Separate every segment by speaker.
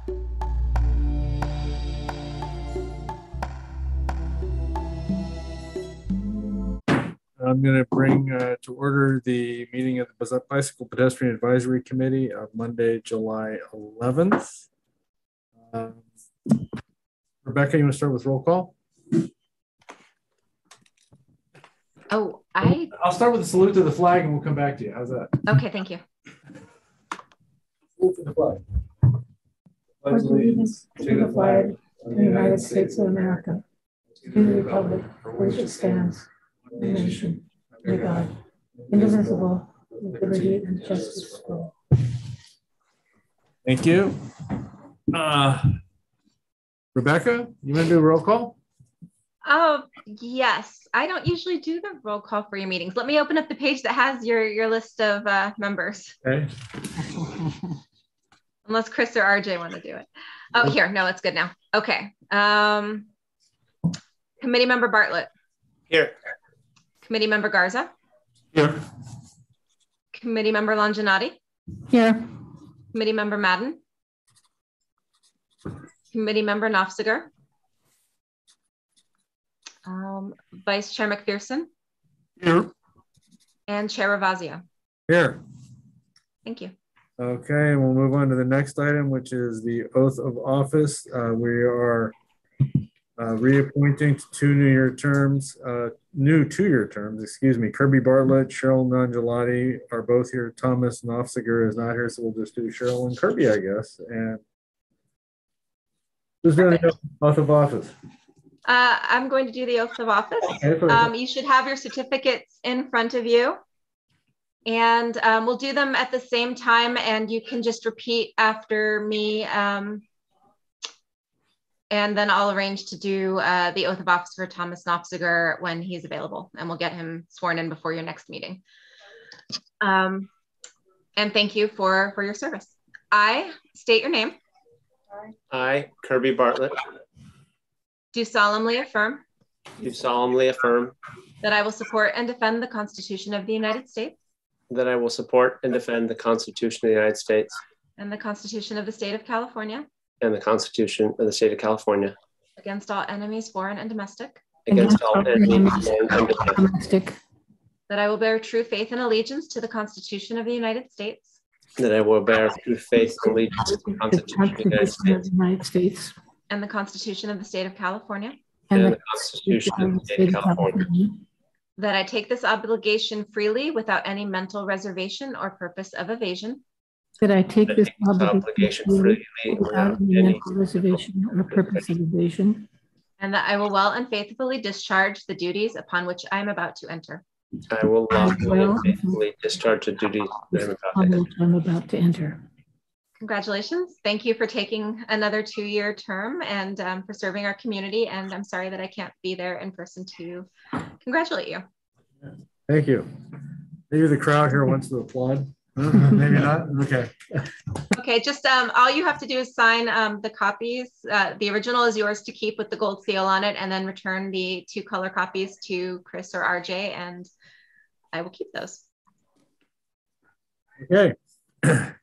Speaker 1: I'm going to bring to order the meeting of the Bicycle Pedestrian Advisory Committee of Monday, July 11th. Rebecca, you want to start with roll call?
Speaker 2: Oh,
Speaker 1: I'll start with a salute to the flag and we'll come back to you. How's that?
Speaker 2: Okay, thank you.
Speaker 1: Salute to the flag.
Speaker 3: Pledge allegiance to the flag of the United States of America, to the republic for which it stands, one nation, under God, indivisible, with liberty and justice for all.
Speaker 1: Thank you. Rebecca, you want to do a roll call?
Speaker 2: Oh, yes. I don't usually do the roll call for your meetings. Let me open up the page that has your list of members.
Speaker 1: Okay.
Speaker 2: Unless Chris or RJ want to do it. Oh, here. No, it's good now. Okay. Committee member Bartlett.
Speaker 4: Here.
Speaker 2: Committee member Garza.
Speaker 4: Here.
Speaker 2: Committee member Longinati.
Speaker 3: Here.
Speaker 2: Committee member Madden. Committee member Nofziger. Vice Chair McPherson.
Speaker 4: Here.
Speaker 2: And Chair Ravazio.
Speaker 1: Here.
Speaker 2: Thank you.
Speaker 1: Okay, we'll move on to the next item, which is the oath of office. We are reappointing to two new two-year terms, excuse me. Kirby Bartlett, Cheryl Nongelati are both here. Thomas Nofziger is not here, so we'll just do Cheryl and Kirby, I guess. And who's doing the oath of office?
Speaker 2: I'm going to do the oath of office.
Speaker 1: Okay,
Speaker 2: you should have your certificates in front of you. And we'll do them at the same time, and you can just repeat after me. And then I'll arrange to do the oath of office for Thomas Nofziger when he's available, and we'll get him sworn in before your next meeting. And thank you for your service. I state your name.
Speaker 4: I, Kirby Bartlett,
Speaker 2: do solemnly affirm that I will support and defend the Constitution of the United States.
Speaker 4: That I will support and defend the Constitution of the United States.
Speaker 2: And the Constitution of the State of California.
Speaker 4: And the Constitution of the State of California.
Speaker 2: Against all enemies, foreign and domestic.
Speaker 4: Against all enemies, foreign and domestic.
Speaker 2: That I will bear true faith and allegiance to the Constitution of the United States.
Speaker 4: That I will bear true faith and allegiance to the Constitution of the United States.
Speaker 2: And the Constitution of the State of California.
Speaker 4: And the Constitution of the State of California.
Speaker 2: That I take this obligation freely without any mental reservation or purpose of evasion.
Speaker 3: That I take this obligation freely without any mental reservation or purpose of evasion.
Speaker 2: And that I will well and faithfully discharge the duties upon which I am about to enter.
Speaker 4: I will well and faithfully discharge the duties that
Speaker 3: I'm about to enter.
Speaker 2: Congratulations. Thank you for taking another 2-year term and for serving our community. And I'm sorry that I can't be there in person to congratulate you.
Speaker 1: Thank you. Maybe the crowd here wants to applaud. Maybe not. Okay.
Speaker 2: Okay, just all you have to do is sign the copies. The original is yours to keep with the gold seal on it, and then return the 2 color copies to Chris or RJ, and I will keep those.
Speaker 1: Okay.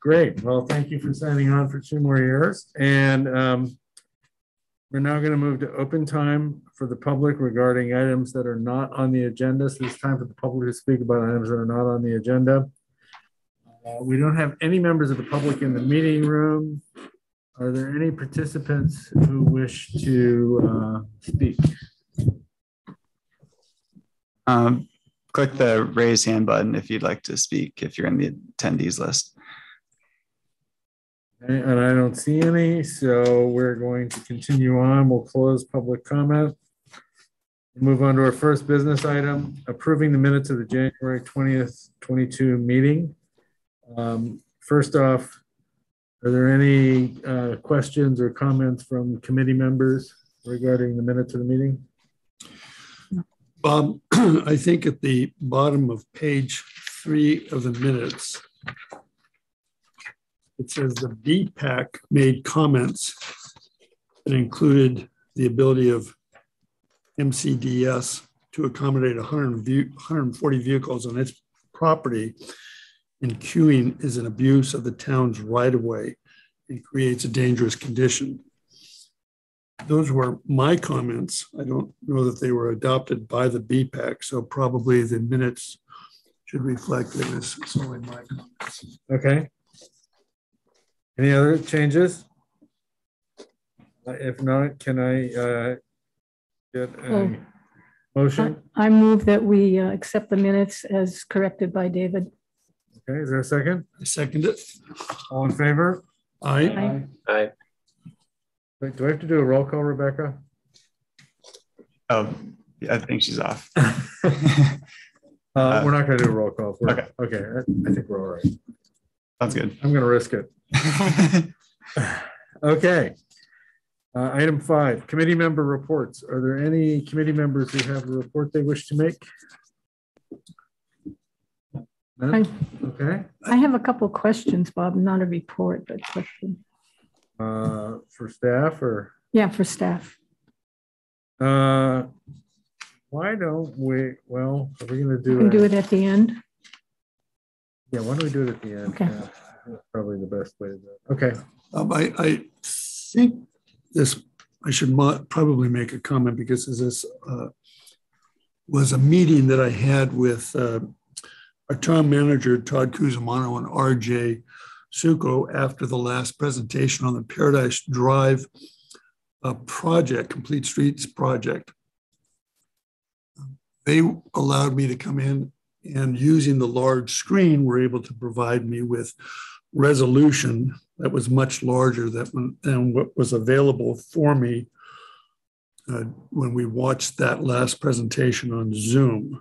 Speaker 1: Great. Well, thank you for signing on for 2 more years. And we're now going to move to open time for the public regarding items that are not on the agenda. So it's time for the public to speak about items that are not on the agenda. We don't have any members of the public in the meeting room. Are there any participants who wish to speak?
Speaker 5: Click the raise hand button if you'd like to speak, if you're in the attendees list.
Speaker 1: Okay, and I don't see any, so we're going to continue on. We'll close public comment. Move on to our first business item, approving the minutes of the January 20th, 22 meeting. First off, are there any questions or comments from committee members regarding the minutes of the meeting?
Speaker 6: Bob, I think at the bottom of page 3 of the minutes, it says the BPAC made comments that included the ability of MCDS to accommodate 140 vehicles on its property, and queuing is an abuse of the town's right-of-way. and creates a dangerous condition. Those were my comments. I don't know that they were adopted by the BPAC, so probably the minutes should reflect it as solely my comments.
Speaker 1: Okay. Any other changes? If not, can I get a motion?
Speaker 3: I move that we accept the minutes as corrected by David.
Speaker 1: Okay, is there a second?
Speaker 6: I second it.
Speaker 1: All in favor?
Speaker 6: Aye.
Speaker 4: Aye.
Speaker 1: Wait, do I have to do a roll call, Rebecca?
Speaker 5: Oh, yeah, I think she's off.
Speaker 1: We're not going to do a roll call.
Speaker 5: Okay.
Speaker 1: Okay, I think we're all right.
Speaker 5: Sounds good.
Speaker 1: I'm going to risk it. Okay. Item 5, committee member reports. Are there any committee members who have a report they wish to make? No? Okay.
Speaker 3: I have a couple of questions, Bob, not a report, but question.
Speaker 1: For staff or?
Speaker 3: Yeah, for staff.
Speaker 1: Why don't we, well, are we going to do
Speaker 3: We can do it at the end.
Speaker 1: Yeah, why don't we do it at the end?
Speaker 3: Okay.
Speaker 1: Yeah, that's probably the best way to do it. Okay.
Speaker 6: I think this, I should probably make a comment because this was a meeting that I had with our town manager, Todd Cusimano, and RJ Succo after the last presentation on the Paradise Drive project, Complete Streets project. They allowed me to come in and using the large screen, were able to provide me with resolution that was much larger than what was available for me when we watched that last presentation on Zoom.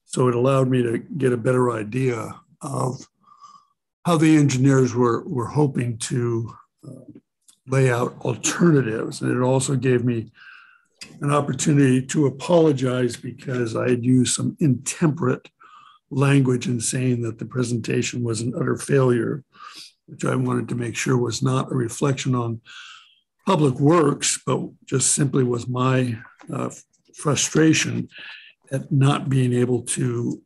Speaker 6: So it allowed me to get a better idea of how the engineers were hoping to lay out alternatives. And it also gave me an opportunity to apologize because I had used some intemperate language in saying that the presentation was an utter failure, which I wanted to make sure was not a reflection on Public Works, but just simply was my frustration at not being able to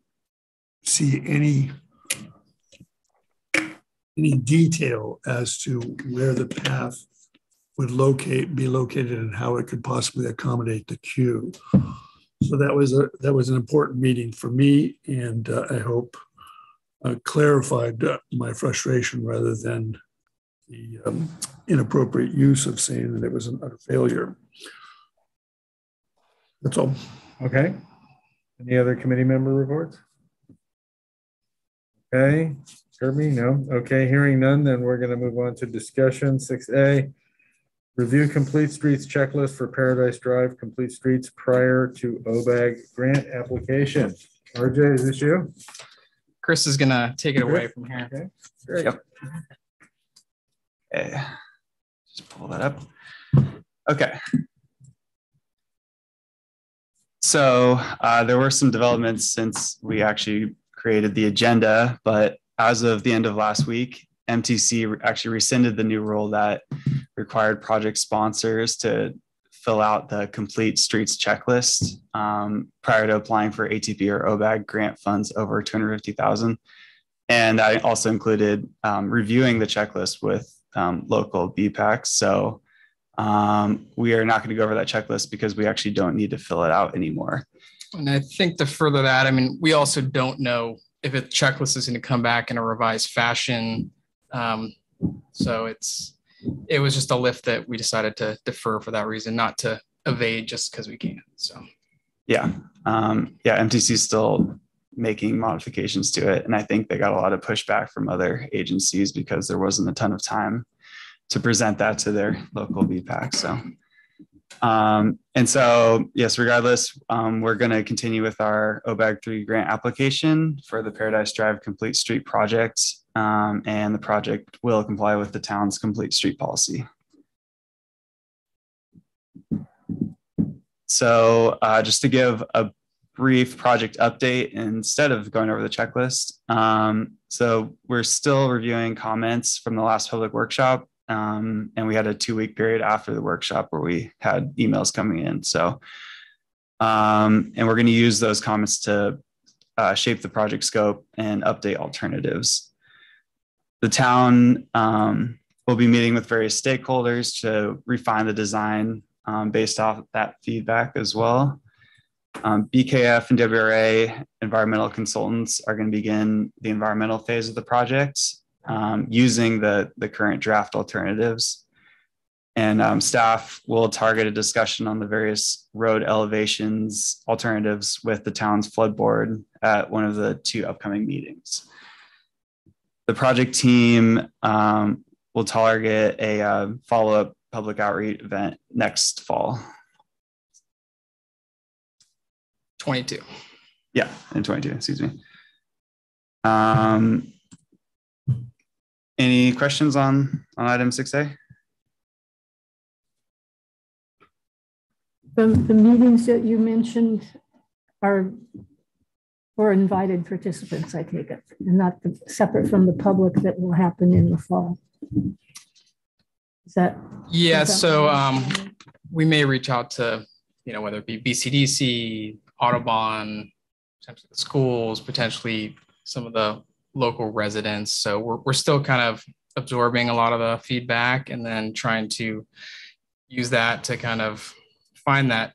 Speaker 6: see any detail as to where the path would be located and how it could possibly accommodate the queue. So that was an important meeting for me, and I hope clarified my frustration rather than the inappropriate use of saying that it was an utter failure. That's all.
Speaker 1: Okay. Any other committee member reports? Okay. Kirby, no. Okay, hearing none, then we're going to move on to discussion. 6A, review Complete Streets checklist for Paradise Drive Complete Streets prior to OBAG grant application. RJ, is this you?
Speaker 7: Chris is going to take it away from here.
Speaker 1: Okay, great.
Speaker 5: Yep. Okay. Just pull that up. Okay. So there were some developments since we actually created the agenda, but as of the end of last week, MTC actually rescinded the new rule that required project sponsors to fill out the Complete Streets checklist prior to applying for ATP or OBAG grant funds over $250,000. And I also included reviewing the checklist with local BPACs. So we are not going to go over that checklist because we actually don't need to fill it out anymore.
Speaker 7: And I think to further that, I mean, we also don't know if a checklist is going to come back in a revised fashion. So it was just a lift that we decided to defer for that reason, not to evade just because we can. So
Speaker 5: yeah, MTC is still making modifications to it, and I think they got a lot of pushback from other agencies because there wasn't a ton of time to present that to their local BPAC. So and so yes, regardless, we're going to continue with our OBAG 3 grant application for the Paradise Drive Complete Street project. And the project will comply with the town's complete street policy. So just to give a brief project update instead of going over the checklist. So we're still reviewing comments from the last public workshop. And we had a 2-week period after the workshop where we had emails coming in. So, and we're going to use those comments to shape the project scope and update alternatives. The town We'll be meeting with various stakeholders to refine the design based off that feedback as well. BKF and WRA environmental consultants are going to begin the environmental phase of the project using the current draft alternatives. And staff will target a discussion on the various road elevations alternatives with the town's flood board at one of the 2 upcoming meetings. The project team will target a follow-up public outreach event next fall.
Speaker 7: 22.
Speaker 5: Yeah, in 22, excuse me. Any questions on item 6A?
Speaker 3: The meetings that you mentioned are for invited participants, I take it, and not separate from the public that will happen in the fall. Is that?
Speaker 7: Yeah, so we may reach out to, whether it be BCDC, Audubon, potentially the schools, potentially some of the local residents. So we're still kind of absorbing a lot of the feedback and then trying to use that to kind of find that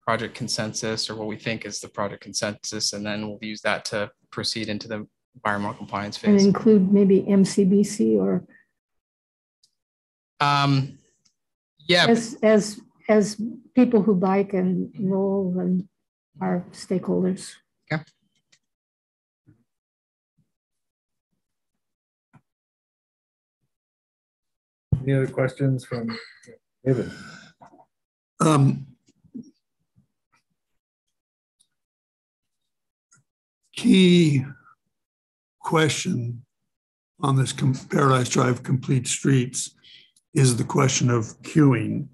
Speaker 7: project consensus, or what we think is the project consensus, and then we'll use that to proceed into the environmental compliance phase.
Speaker 3: And include maybe MCBC or
Speaker 7: yeah,
Speaker 3: as people who bike and roll and are stakeholders.
Speaker 7: Okay.
Speaker 1: Any other questions from David?
Speaker 6: Key question on this Paradise Drive Complete Streets is the question of queuing.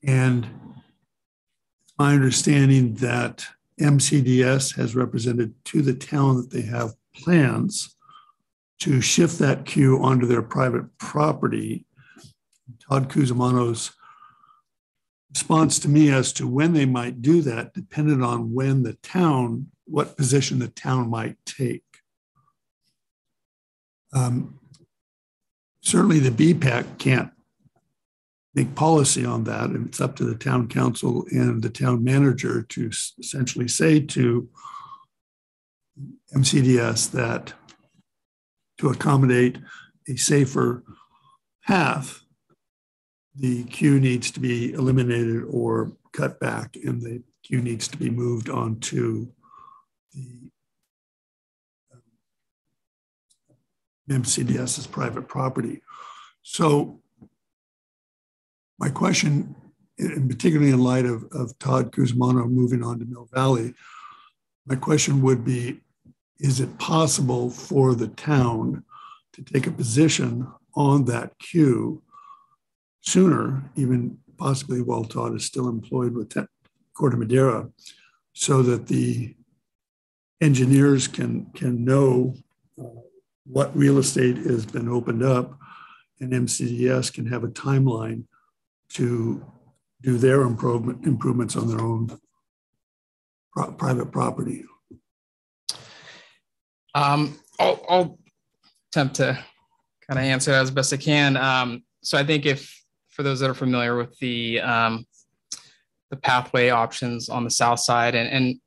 Speaker 6: And my understanding that MCDS has represented to the town that they have plans to shift that queue onto their private property. Todd Cusimano's response to me as to when they might do that depended on when the town, what position the town might take. Certainly the BPAC can't make policy on that, and it's up to the town council and the town manager to essentially say to MCDS that to accommodate a safer path, the queue needs to be eliminated or cut back, and the queue needs to be moved onto the MCDS's private property. So my question, and particularly in light of Todd Cusimano moving on to Mill Valley, my question would be, is it possible for the town to take a position on that queue sooner, even possibly while Todd is still employed with Corte Madera, so that the engineers can know what real estate has been opened up, and MCDS can have a timeline to do their improvements on their own private property?
Speaker 7: I'll attempt to kind of answer that as best I can. So I think for those that are familiar with the pathway options on the south side, and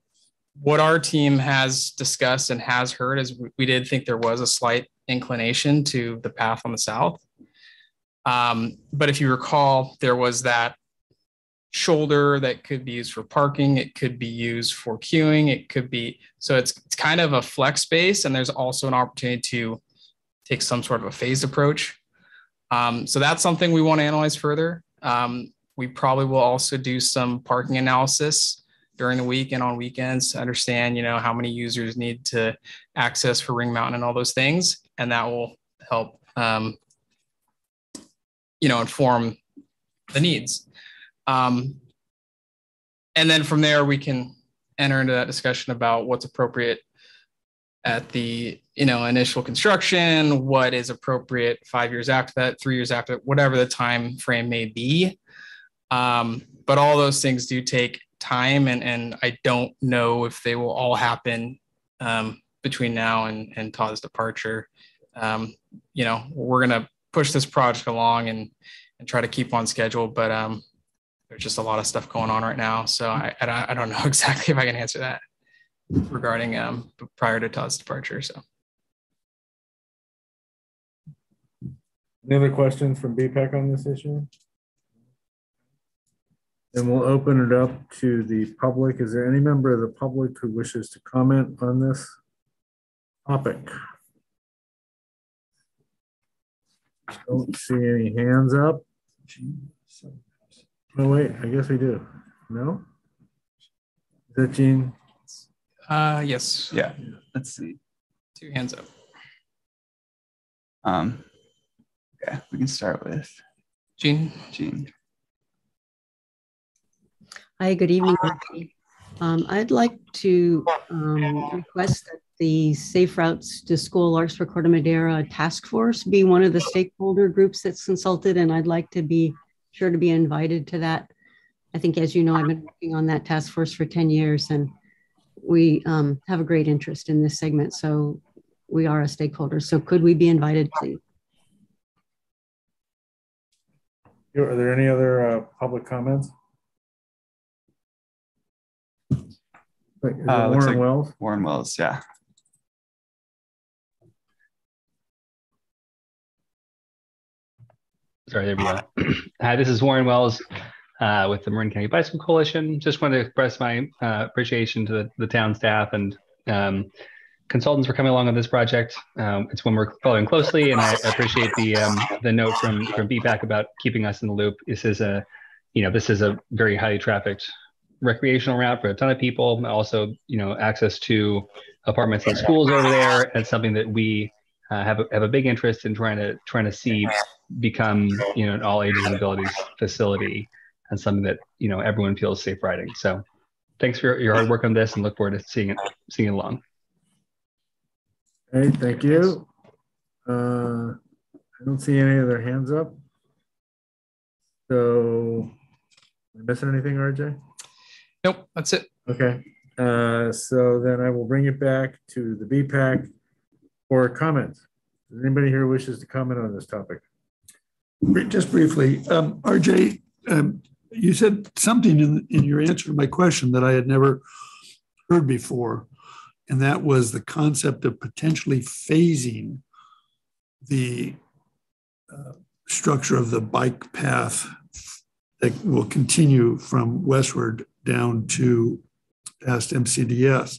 Speaker 7: what our team has discussed and has heard is we did think there was a slight inclination to the path on the south. But if you recall, there was that shoulder that could be used for parking. It could be used for queuing. It could be, so it's kind of a flex space, and there's also an opportunity to take some sort of a phased approach. So that's something we want to analyze further. We probably will also do some parking analysis during the week and on weekends to understand, how many users need to access for Ring Mountain and all those things. And that will help, inform the needs. And then from there, we can enter into that discussion about what's appropriate at the, initial construction, what is appropriate 5 years after that, 3 years after, whatever the time frame may be. But all those things do take time, and I don't know if they will all happen between now and Todd's departure. you know, we're going to push this project along and try to keep on schedule. But there's just a lot of stuff going on right now. So I don't know exactly if I can answer that regarding prior to Todd's departure. So.
Speaker 1: Any other questions from BPEC on this issue? Then we'll open it up to the public. Is there any member of the public who wishes to comment on this topic? Don't see any hands up. Oh, wait, I guess we do. No? Is that Gene?
Speaker 7: Yes.
Speaker 5: Yeah, let's see.
Speaker 7: 2 hands up.
Speaker 5: Okay, we can start with
Speaker 7: Gene.
Speaker 8: Hi, good evening. I'd like to request that the Safe Routes to School Arts for Corte Madera task force be one of the stakeholder groups that's consulted, and I'd like to be sure to be invited to that. I think, as you know, I've been working on that task force for 10 years, and we have a great interest in this segment, so we are a stakeholder. So could we be invited, please?
Speaker 1: Are there any other public comments? Wait,
Speaker 5: looks like
Speaker 1: Wells?
Speaker 5: Warren Wells, yeah.
Speaker 9: Sorry, there we go. Hi, this is Warren Wells with the Marin County Bicycle Coalition. Just wanted to express my appreciation to the town staff and consultants for coming along on this project. It's one we're following closely, and I appreciate the note from BPAC about keeping us in the loop. This is a very highly trafficked recreational route for a ton of people. Also, access to apartments and schools over there. It's something that we have a big interest in trying to see become an all ages and abilities facility, and something that everyone feels safe riding. So, thanks for your hard work on this, and look forward to seeing it along.
Speaker 1: Hey, thank you. I don't see any other hands up. So, am I missing anything, RJ?
Speaker 7: Nope, that's it.
Speaker 1: Okay. So then I will bring it back to the BPAC for comments. Does anybody here wishes to comment on this topic?
Speaker 6: Just briefly, RJ, you said something in your answer to my question that I had never heard before, and that was the concept of potentially phasing the structure of the bike path that will continue from westward down to past MCDS.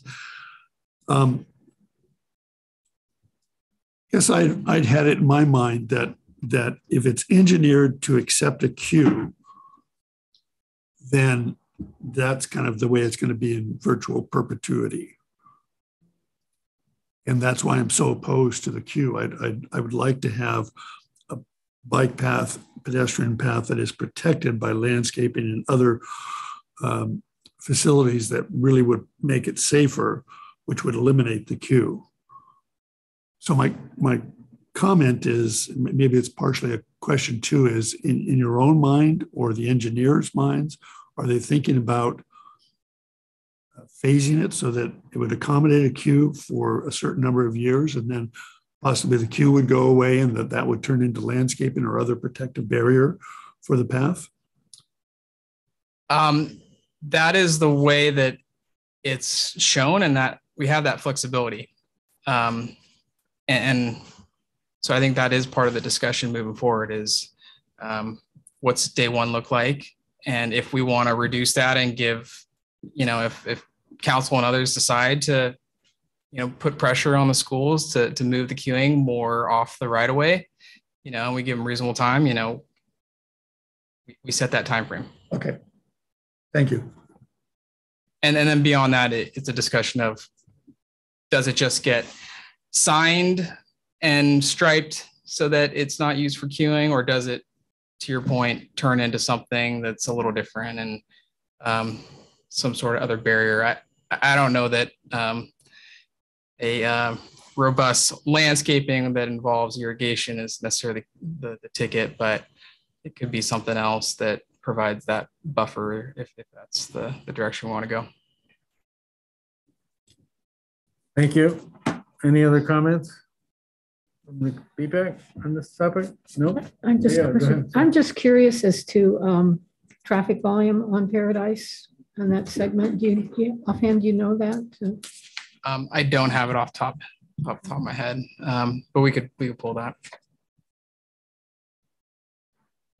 Speaker 6: Guess I'd had it in my mind that if it's engineered to accept a queue, then that's kind of the way it's going to be in virtual perpetuity. And that's why I'm so opposed to the queue. I would like to have a bike path, pedestrian path that is protected by landscaping and other facilities that really would make it safer, which would eliminate the queue. So my comment is, maybe it's partially a question too, is in your own mind or the engineers' minds, are they thinking about phasing it so that it would accommodate a queue for a certain number of years, and then possibly the queue would go away and that would turn into landscaping or other protective barrier for the path?
Speaker 7: That is the way that it's shown, and that we have that flexibility. And so I think that is part of the discussion moving forward is what's day one look like? And if we want to reduce that and give, if council and others decide to, put pressure on the schools to move the queuing more off the right of way, and we give them reasonable time, we set that time frame.
Speaker 6: Okay. Thank you.
Speaker 7: And then beyond that, it's a discussion of, does it just get signed and striped so that it's not used for queuing, or does it, to your point, turn into something that's a little different and some sort of other barrier? I don't know that a robust landscaping that involves irrigation is necessarily the ticket, but it could be something else that provides that buffer if that's the direction we want to go.
Speaker 1: Thank you. Any other comments? from the feedback on this topic? No?
Speaker 3: I'm just curious as to traffic volume on Paradise on that segment. Offhand, do you know that?
Speaker 7: I don't have it off the top of my head, but we could pull that.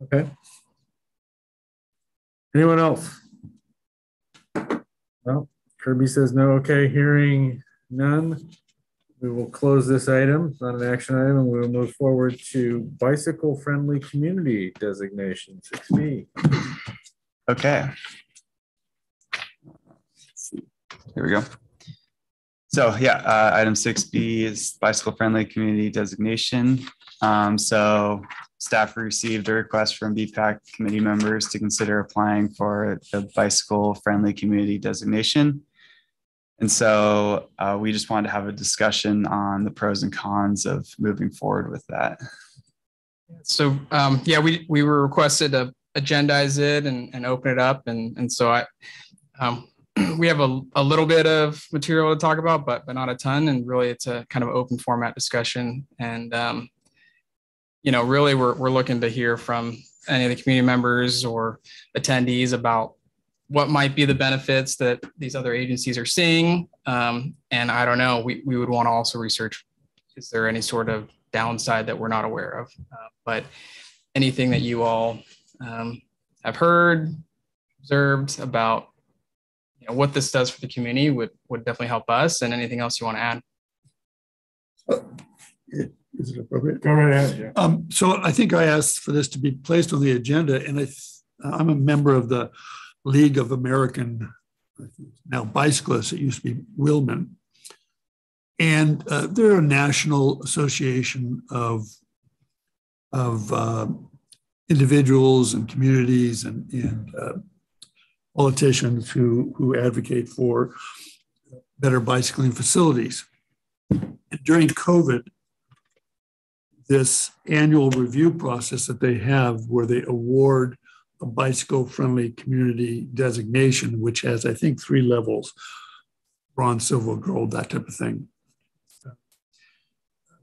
Speaker 1: Okay. Anyone else? Well, Kirby says no. Okay, hearing none. We will close this item. It's not an action item, and we will move forward to bicycle-friendly community designation, 6B.
Speaker 5: Okay. Here we go. So yeah, item 6B is bicycle-friendly community designation. So staff received a request from BPAC committee members to consider applying for the bicycle-friendly community designation. And so we just wanted to have a discussion on the pros and cons of moving forward with that.
Speaker 7: So yeah, we were requested to agendize it and open it up. And so we have a little bit of material to talk about, but not a ton. And really it's a kind of open format discussion. And really we're looking to hear from any of the community members or attendees about what might be the benefits that these other agencies are seeing. And I don't know, we would want to also research, is there any sort of downside that we're not aware of? But anything that you all have heard, observed about what this does for the community would definitely help us, and anything else you want to add.
Speaker 6: Is it appropriate?
Speaker 1: Go right ahead. Yeah.
Speaker 6: So I think I asked for this to be placed on the agenda, and I'm a member of the League of American, now bicyclists. It used to be Willman. And they're a national association of individuals and communities and politicians who advocate for better bicycling facilities. And during COVID, this annual review process that they have where they award a bicycle-friendly community designation, which has, I think, 3 levels, bronze, silver, gold, that type of thing.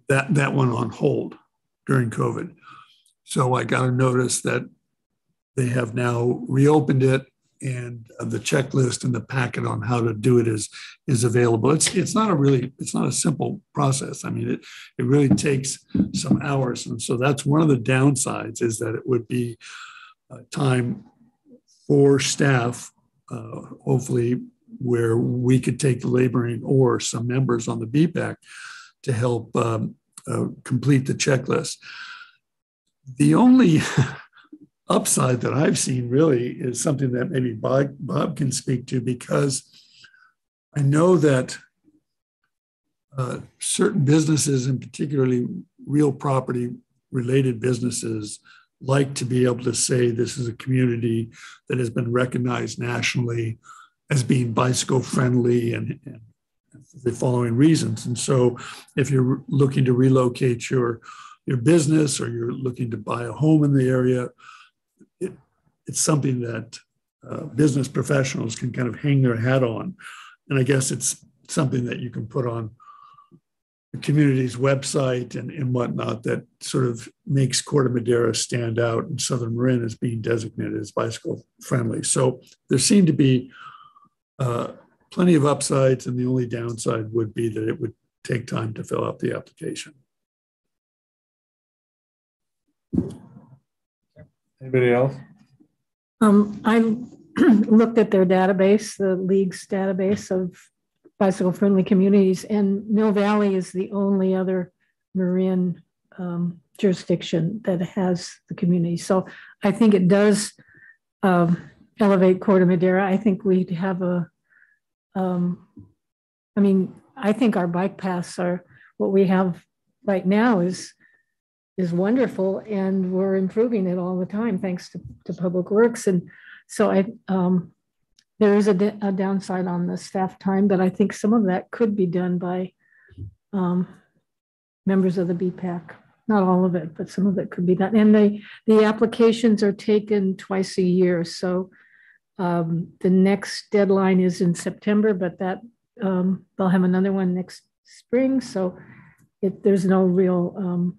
Speaker 6: That went on hold during COVID. So I got a notice that they have now reopened it, and the checklist and the packet on how to do it is available. It's not a simple process. I mean, it really takes some hours. And so that's one of the downsides, is that it would be time for staff, hopefully, where we could take the laboring or some members on the BPAC to help complete the checklist. The only upside that I've seen really is something that maybe Bob can speak to, because I know that certain businesses, and particularly real property related businesses, like to be able to say this is a community that has been recognized nationally as being bicycle friendly and the following reasons. And so if you're looking to relocate your business, or you're looking to buy a home in the area, it's something that business professionals can kind of hang their hat on. And I guess it's something that you can put on the community's website and whatnot, that sort of makes Corte Madera stand out in Southern Marin as being designated as bicycle friendly. So there seem to be plenty of upsides, and the only downside would be that it would take time to fill out the application.
Speaker 1: Anybody else?
Speaker 3: I looked at their database, the league's database of bicycle-friendly communities, and Mill Valley is the only other Marin jurisdiction that has the community. So I think it does elevate Corte Madera. I think we'd have I think our bike paths are, what we have right now is wonderful, and we're improving it all the time thanks to Public Works. And so there is a downside on the staff time, but I think some of that could be done by members of the BPAC. Not all of it, but some of it could be done. And the applications are taken twice a year. So the next deadline is in September, but that they'll have another one next spring. So there's no real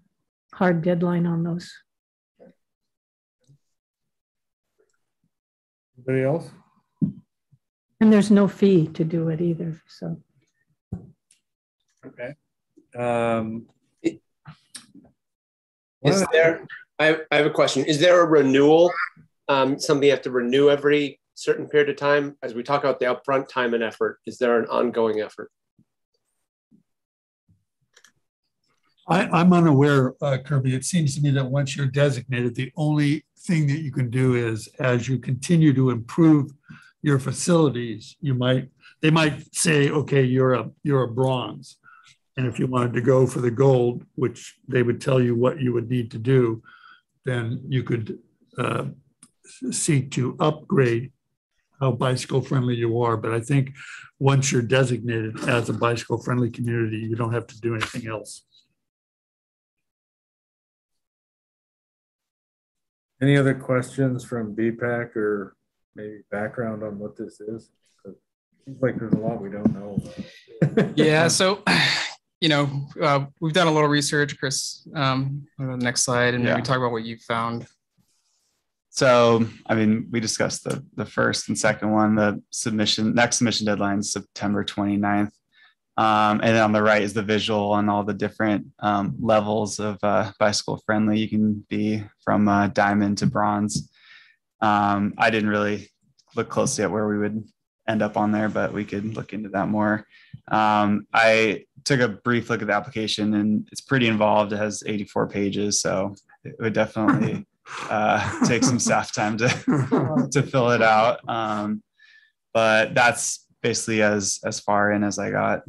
Speaker 3: hard deadline on those.
Speaker 1: Anybody else?
Speaker 3: And there's no fee to do it either, so.
Speaker 1: Okay.
Speaker 4: Is there, I have a question. Is there a renewal, something you have to renew every certain period of time? As we talk about the upfront time and effort, is there an ongoing effort?
Speaker 6: I'm unaware, Kirby. It seems to me that once you're designated, the only thing that you can do is, as you continue to improve your facilities, they might say, okay, you're a bronze. And if you wanted to go for the gold, which they would tell you what you would need to do, then you could seek to upgrade how bicycle friendly you are. But I think once you're designated as a bicycle friendly community, you don't have to do anything else.
Speaker 1: Any other questions from BPAC or maybe background on what this is? It seems like there's a lot we don't know about.
Speaker 7: Yeah, so, you know, we've done a little research, Chris, on the next slide, and maybe talk about what you found.
Speaker 5: So, I mean, we discussed the first and second one, the next submission deadline is September 29th. And then on the right is the visual on all the different levels of bicycle friendly you can be, from diamond to bronze. I didn't really look closely at where we would end up on there, but we could look into that more. I took a brief look at the application and it's pretty involved. It has 84 pages, so it would definitely take some staff time to fill it out. But that's basically as far in as I got.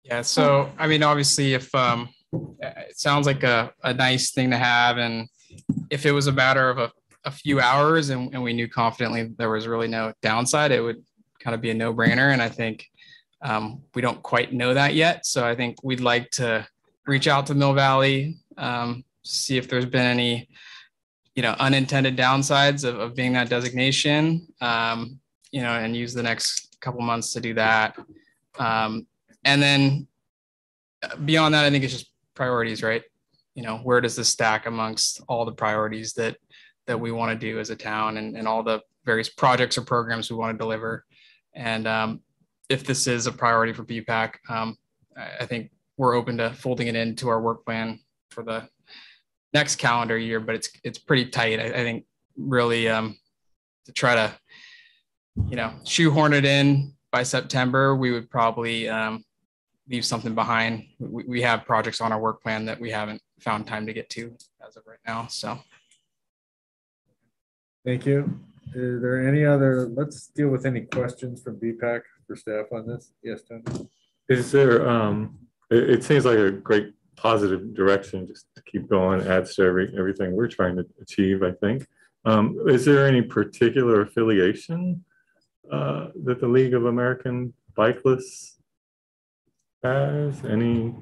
Speaker 7: Yeah, so I mean, obviously, if it sounds like a nice thing to have, and if it was a matter of a few hours and we knew confidently there was really no downside, it would kind of be a no-brainer. And I think we don't quite know that yet. So I think we'd like to reach out to Mill Valley, see if there's been any, you know, unintended downsides of being that designation, you know, and use the next couple months to do that. And then beyond that, I think it's just priorities, right? You know, where does this stack amongst all the priorities that we want to do as a town, and all the various projects or programs we want to deliver. And if this is a priority for BPAC, I think we're open to folding it into our work plan for the next calendar year, but it's pretty tight. I think really to try to, you know, shoehorn it in by September, we would probably leave something behind. We have projects on our work plan that we haven't found time to get to as of right now. So.
Speaker 1: Thank you. Is there any other, let's deal with any questions from BPAC for staff on this. Yes, Tony.
Speaker 10: Is there, it seems like a great positive direction just to keep going, adds to everything we're trying to achieve, I think. Is there any particular affiliation that the League of American Bicyclists has? Any?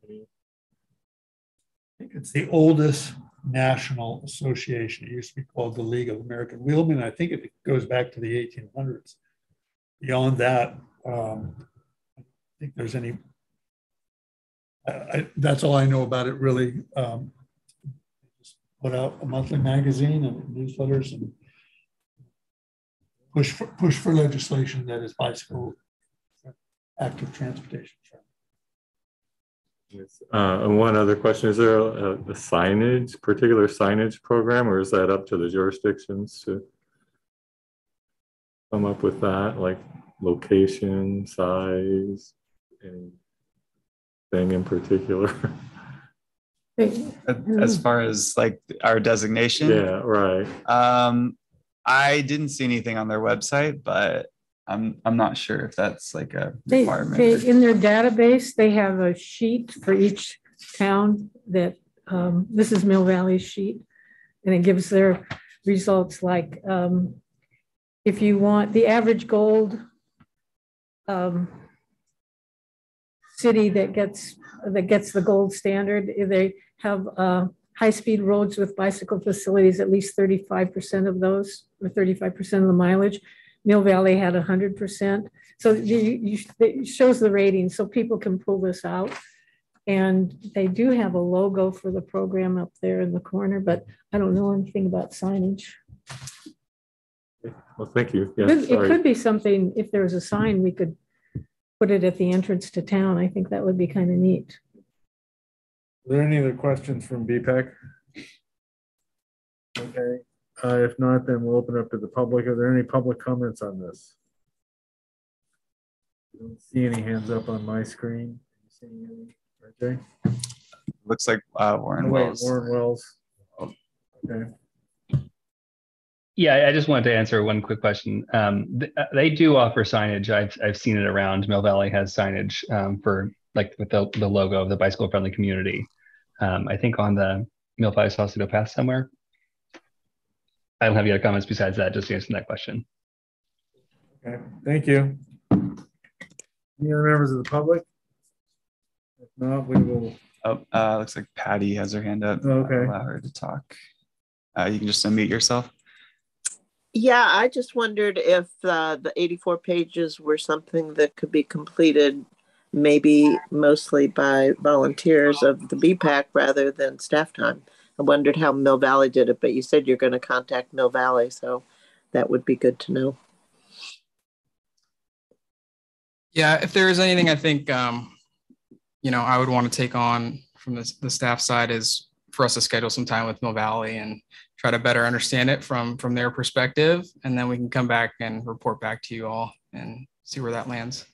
Speaker 6: I think it's the oldest national association. It used to be called the League of American Wheelmen. I think it goes back to the 1800s. Beyond that, I don't think there's any. That's all I know about it, really. Just put out a monthly magazine and newsletters and push for legislation that is bicycle active transportation.
Speaker 10: Yes. And one other question, is there a particular signage program, or is that up to the jurisdictions to come up with that, like location, size, anything in particular?
Speaker 5: As far as like our designation?
Speaker 10: Yeah, right.
Speaker 5: I didn't see anything on their website, but I'm not sure if that's like a requirement.
Speaker 3: In their database, they have a sheet for each town that this is Mill Valley's sheet, and it gives their results. Like if you want the average gold city that gets the gold standard, they have high-speed roads with bicycle facilities, at least 35% of those, or 35% of the mileage. Mill Valley had 100%. So it shows the rating so people can pull this out. And they do have a logo for the program up there in the corner, but I don't know anything about signage.
Speaker 10: Well, thank you. Yeah,
Speaker 3: it could be something, if there's a sign, we could put it at the entrance to town. I think that would be kind of neat.
Speaker 1: Are there any other questions from BPEC? Okay, if not, then we'll open up to the public. Are there any public comments on this? I don't see any hands up on my screen. Okay.
Speaker 5: Looks like Warren Wells.
Speaker 1: Warren Wells. Okay.
Speaker 9: Yeah, I just wanted to answer one quick question. They do offer signage. I've seen it around. Mill Valley has signage for like with the logo of the bicycle friendly community. I think on the Mill Valley Sausalito Path somewhere. I don't have any other comments besides that, just answering that question.
Speaker 1: Okay, thank you. Any other members of the public? If not, we will.
Speaker 5: Oh, looks like Patty has her hand up.
Speaker 1: Okay.
Speaker 5: Allow her to talk. You can just unmute yourself.
Speaker 11: Yeah, I just wondered if the 84 pages were something that could be completed maybe mostly by volunteers of the BPAC rather than staff time. I wondered how Mill Valley did it, but you said you're going to contact Mill Valley, so that would be good to know.
Speaker 7: Yeah, if there is anything I think, you know, I would want to take on from the staff side is for us to schedule some time with Mill Valley and try to better understand it from their perspective. And then we can come back and report back to you all and see where that lands.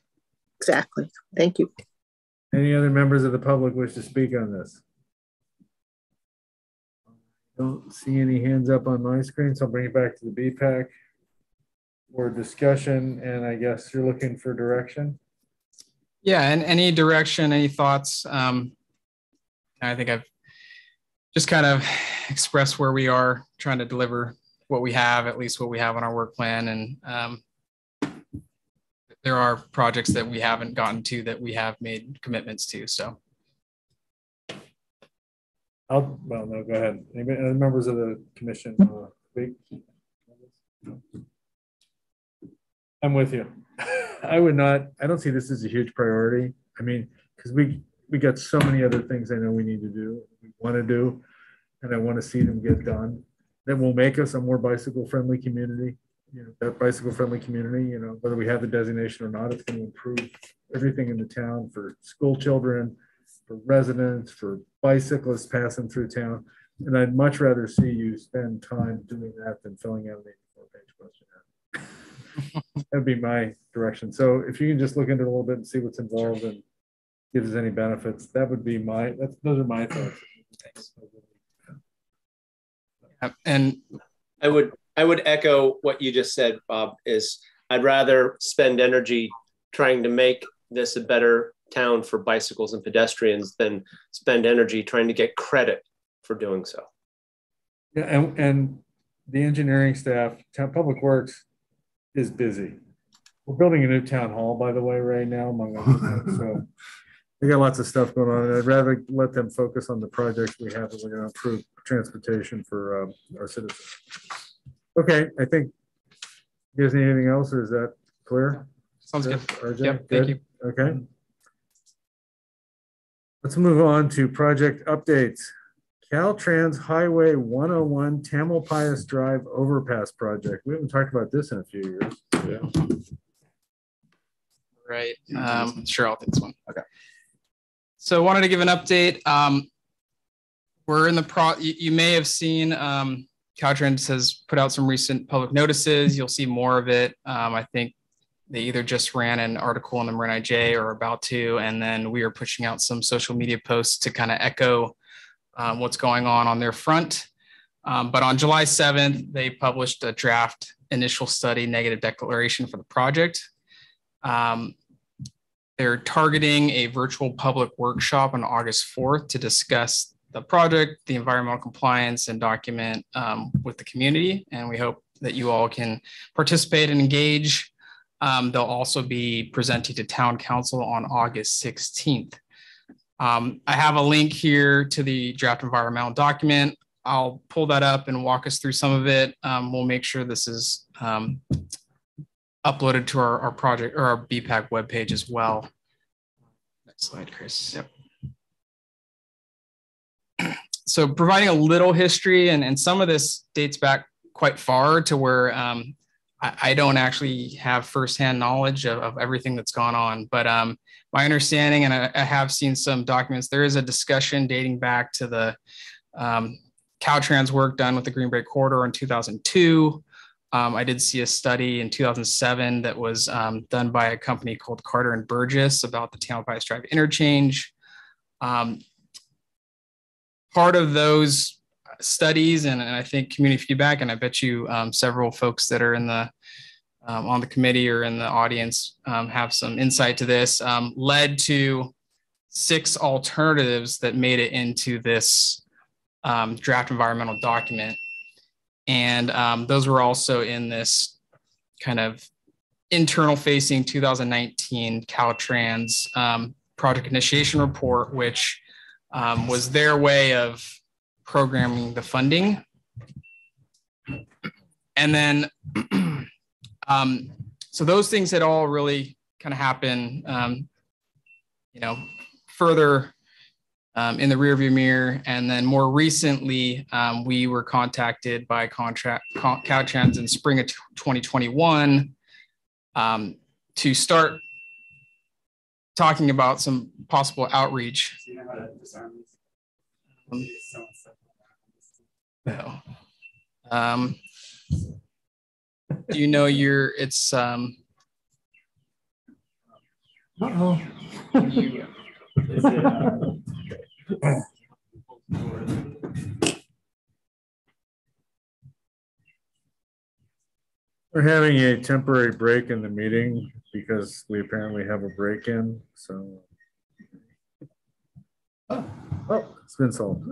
Speaker 11: Exactly. Thank you.
Speaker 1: Any other members of the public wish to speak on this? Don't see any hands up on my screen, so I'll bring it back to the BPAC for discussion. And I guess you're looking for direction.
Speaker 7: Yeah, and any direction, any thoughts? I think I've just kind of expressed where we are trying to deliver what we have, at least what we have on our work plan. And there are projects that we haven't gotten to that we have made commitments to, so.
Speaker 1: Well, no, go ahead. Any members of the commission speak? I'm with you. I don't see this as a huge priority. I mean, because we got so many other things I know we need to do, we want to do, and I want to see them get done. That will make us a more bicycle friendly community. You know, that bicycle friendly community, you know, whether we have the designation or not, it's going to improve everything in the town for school children, for residents, for bicyclists passing through town. And I'd much rather see you spend time doing that than filling out an 84-page questionnaire. That'd be my direction. So if you can just look into it a little bit and see what's involved and give us any benefits, that would be those are my thoughts.
Speaker 7: And
Speaker 4: I would echo what you just said, Bob, is I'd rather spend energy trying to make this a better town for bicycles and pedestrians than spend energy trying to get credit for doing so.
Speaker 1: Yeah, and the engineering staff, Public Works is busy. We're building a new town hall, by the way, right now, among other things. So we got lots of stuff going on. And I'd rather let them focus on the projects we have that we're going to improve transportation for our citizens. Okay, I think, you guys need anything else, or is that clear?
Speaker 7: Sounds good.
Speaker 1: RJ?
Speaker 7: Yep,
Speaker 1: good?
Speaker 7: thank you.
Speaker 1: Okay. Let's move on to project updates. Caltrans Highway 101 Tamalpais Drive Overpass Project. We haven't talked about this in a few years. Yeah.
Speaker 7: Right. Sure, I'll take this one. Okay. So I wanted to give an update. We're in the you may have seen Caltrans has put out some recent public notices. You'll see more of it. I think they either just ran an article in the Marin IJ or about to, and then we are pushing out some social media posts to kind of echo what's going on their front. But on July 7th, they published a draft initial study negative declaration for the project. They're targeting a virtual public workshop on August 4th to discuss the project, the environmental compliance, and document with the community. And we hope that you all can participate and engage. They'll also be presenting to Town Council on August 16th. I have a link here to the draft environmental document. I'll pull that up and walk us through some of it. We'll make sure this is uploaded to our project or our BPAC webpage as well. Next slide, Chris. Yep. So providing a little history, and some of this dates back quite far to where I don't actually have firsthand knowledge of everything that's gone on, but my understanding, and I have seen some documents, there is a discussion dating back to the Caltrans work done with the Green Bay Corridor in 2002. I did see a study in 2007 that was done by a company called Carter and Burgess about the Tamalpais Drive interchange. Part of those studies, and I think community feedback, and I bet you several folks that are in the on the committee or in the audience have some insight to this, led to 6 alternatives that made it into this draft environmental document. And those were also in this kind of internal facing 2019 Caltrans project initiation report, which was their way of programming the funding. And then, so those things had all really kind of happened, you know, further in the rearview mirror. And then more recently, we were contacted by Caltrans in spring of 2021 to start talking about some possible outreach. Do you know how to disarm these? No. Do you know it's
Speaker 3: Uh-oh.
Speaker 1: We're having a temporary break in the meeting because we apparently have a break-in, so. Oh, it's been solved.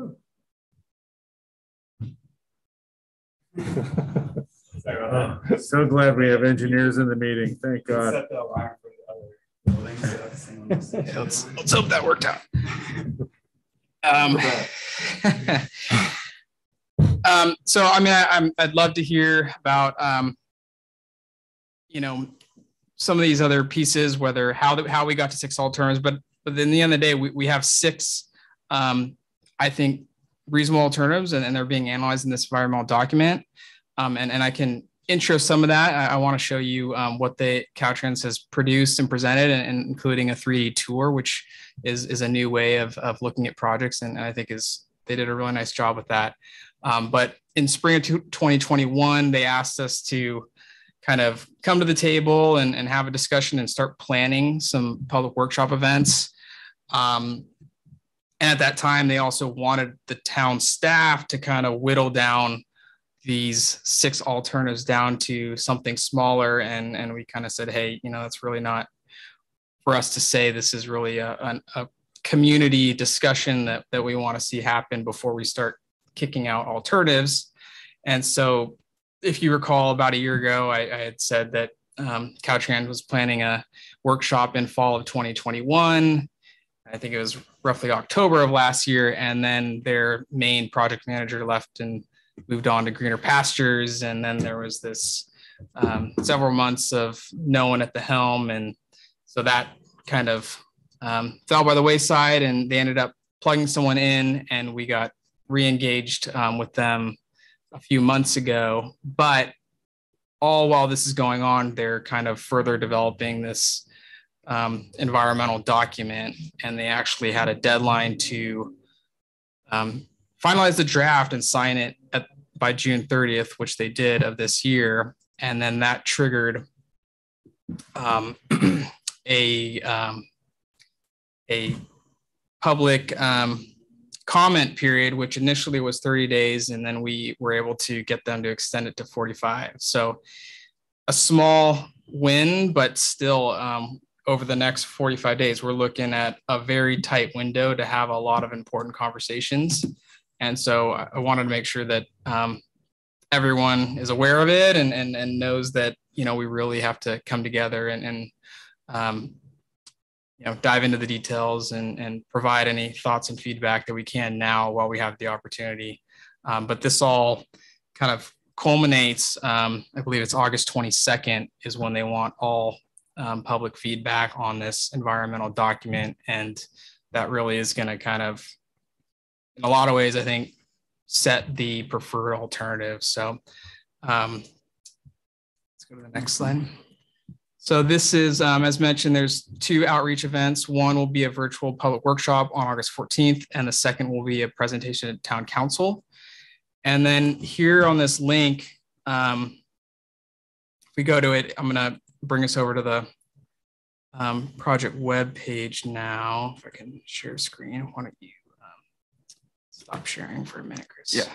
Speaker 1: So glad we have engineers in the meeting. Thank God.
Speaker 7: Let's hope that worked out. So I mean, I'd love to hear about you know, some of these other pieces, whether how we got to 6 alternatives, but in the end of the day, we have 6 I think reasonable alternatives, and they're being analyzed in this environmental document. And I can intro some of that. I want to show you what the Caltrans has produced and presented, and including a 3D tour, which is a new way of looking at projects. And I think they did a really nice job with that. But in spring of 2021, they asked us to kind of come to the table and have a discussion and start planning some public workshop events. And at that time, they also wanted the town staff to kind of whittle down these 6 alternatives down to something smaller. And we kind of said, hey, you know, that's really not for us to say. This is really a community discussion that we want to see happen before we start kicking out alternatives. And so if you recall, about a year ago, I had said that Caltrans was planning a workshop in fall of 2021. I think it was roughly October of last year. And then their main project manager left and moved on to greener pastures. And then there was this several months of no one at the helm. And so that kind of fell by the wayside, and they ended up plugging someone in, and we got re-engaged with them a few months ago. But all while this is going on, they're kind of further developing this environmental document, and they actually had a deadline to finalize the draft and sign it by June 30th, which they did of this year. And then that triggered a public comment period, which initially was 30 days. And then we were able to get them to extend it to 45. So a small win, but still over the next 45 days, we're looking at a very tight window to have a lot of important conversations. And so I wanted to make sure that everyone is aware of it and knows that, you know, we really have to come together and you know, dive into the details and provide any thoughts and feedback that we can now while we have the opportunity. But this all kind of culminates, I believe it's August 22nd is when they want all public feedback on this environmental document. And that really is going to kind of, in a lot of ways, I think, set the preferred alternative. So let's go to the next slide. So this is, as mentioned, there's 2 outreach events. One will be a virtual public workshop on August 14th, and the second will be a presentation at Town Council. And then here on this link, if we go to it, I'm gonna bring us over to the project web page now. If I can share screen, why don't you stop sharing for a minute, Chris?
Speaker 5: Yeah.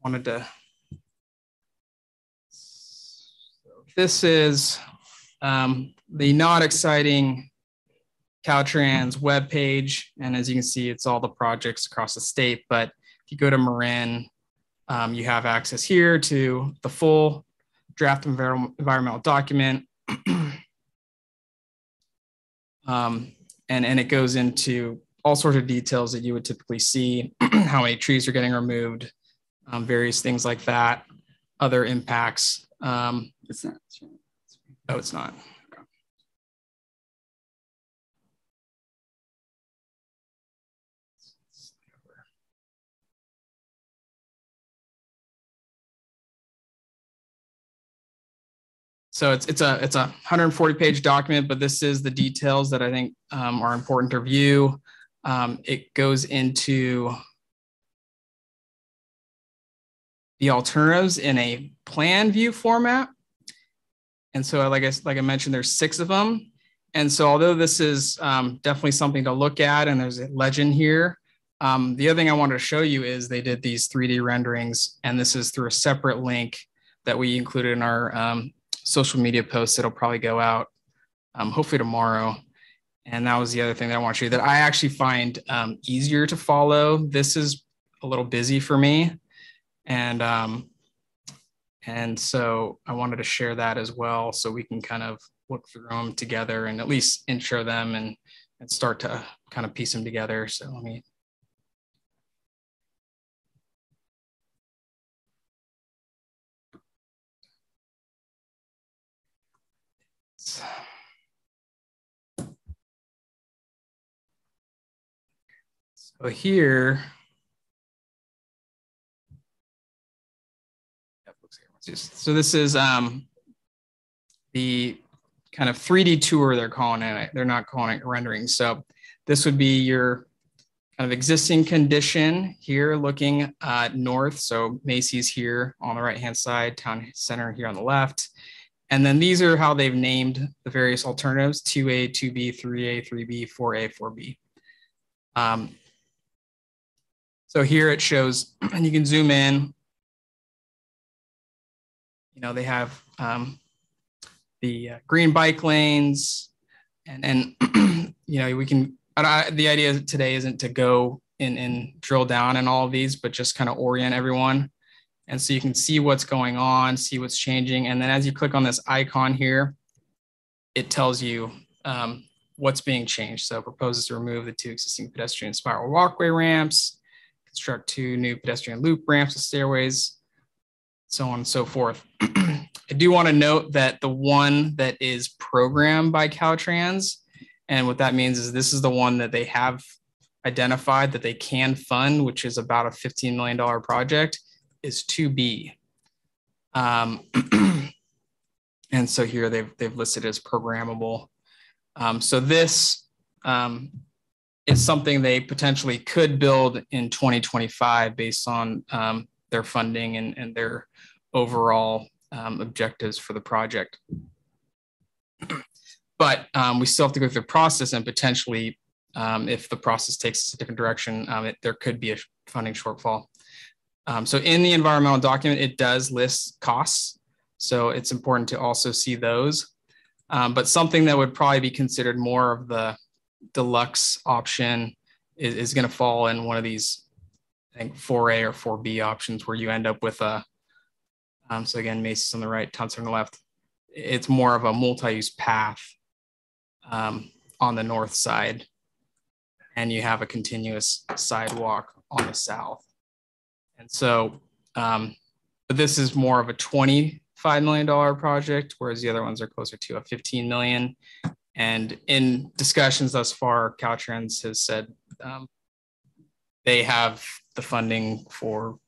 Speaker 7: Wanted to. So this is the not exciting Caltrans webpage, and as you can see, it's all the projects across the state. But if you go to Marin, you have access here to the full draft environmental document, and it goes into all sorts of details that you would typically see: how many trees are getting removed, various things like that, other impacts.
Speaker 5: It's not.
Speaker 7: Oh, it's not. So it's a 140-page document, but this is the details that I think are important to review. It goes into the alternatives in a plan view format. And so like I mentioned, there's 6 of them. And so although this is definitely something to look at, and there's a legend here, the other thing I wanted to show you is they did these 3D renderings, and this is through a separate link that we included in our social media posts that'll probably go out hopefully tomorrow. And that was the other thing that I want to show you that I actually find easier to follow. This is a little busy for me. And so I wanted to share that as well, so we can kind of look through them together and at least intro them and start to kind of piece them together. So let me. So here, so this is the kind of 3D tour they're calling it. They're not calling it rendering. So this would be your kind of existing condition here looking north. So Macy's here on the right-hand side, Town Center here on the left. And then these are how they've named the various alternatives: 2A, 2B, 3A, 3B, 4A, 4B. So here it shows, and you can zoom in. You know, they have the green bike lanes, and you know, we can. The idea today isn't to go in and drill down in all of these, but just kind of orient everyone. And so you can see what's going on, see what's changing. And then as you click on this icon here, it tells you what's being changed. So it proposes to remove the 2 existing pedestrian spiral walkway ramps, construct 2 new pedestrian loop ramps with stairways, so on and so forth. I do want to note that the one that is programmed by Caltrans, and what that means is this is the one that they have identified that they can fund, which is about a $15 million project, is 2B. And so here they've listed as programmable. So this is something they potentially could build in 2025 based on their funding and their overall objectives for the project. But we still have to go through the process, and potentially if the process takes us a different direction, there could be a funding shortfall. So in the environmental document, it does list costs. So it's important to also see those. But something that would probably be considered more of the deluxe option is going to fall in one of these, I think, 4A or 4B options, where you end up with a, so again, Macy's on the right, Town Center on the left. It's more of a multi-use path on the north side. and you have a continuous sidewalk on the south. And so, but this is more of a $25 million project, whereas the other ones are closer to a $15 million. And in discussions thus far, Caltrans has said they have the funding for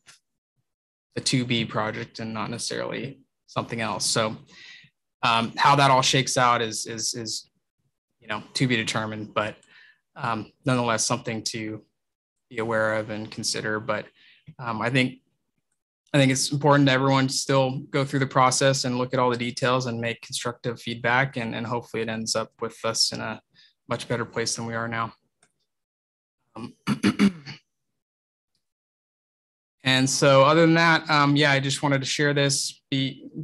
Speaker 7: the 2B project and not necessarily something else. So how that all shakes out is to be determined, but nonetheless something to be aware of and consider. But I think it's important that everyone still go through the process and look at all the details and make constructive feedback, and hopefully it ends up with us in a much better place than we are now. And so other than that, yeah, I just wanted to share this,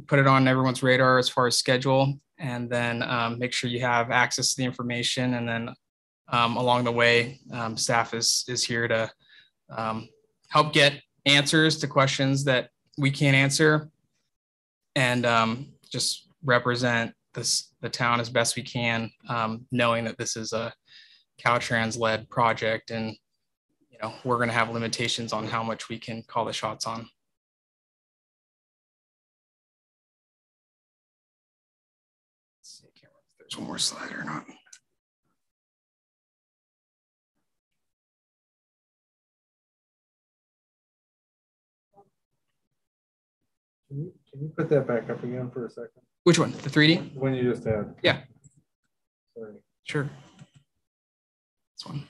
Speaker 7: put it on everyone's radar as far as schedule, and then make sure you have access to the information. And then along the way, staff is here to help get answers to questions that we can't answer, and just represent the town as best we can, knowing that this is a Caltrans-led project, and we're going to have limitations on how much we can call the shots on. Let's see, I can't remember if there's one more slide or not.
Speaker 1: Can you put that back up again for a second?
Speaker 7: Which one? The 3D?
Speaker 1: When you just had.
Speaker 7: Yeah.
Speaker 1: Sorry.
Speaker 7: Sure. This one.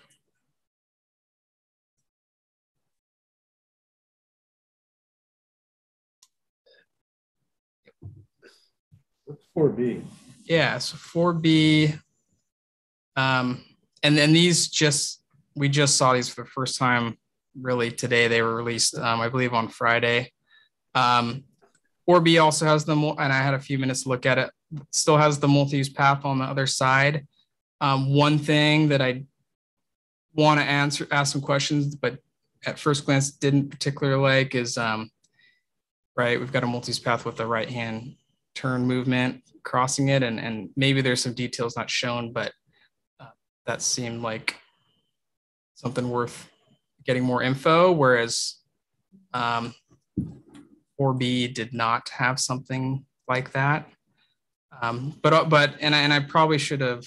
Speaker 1: What's 4B?
Speaker 7: Yeah, so 4B. And then these we just saw these for the first time really today. They were released, I believe, on Friday. 4B also has and I had a few minutes to look at it, still has the multi-use path on the other side. One thing that I want to ask some questions, but at first glance didn't particularly like is, right, we've got a multi-use path with the right-hand turn movement crossing it, and maybe there's some details not shown, but that seemed like something worth getting more info, whereas 4B did not have something like that. But I probably should have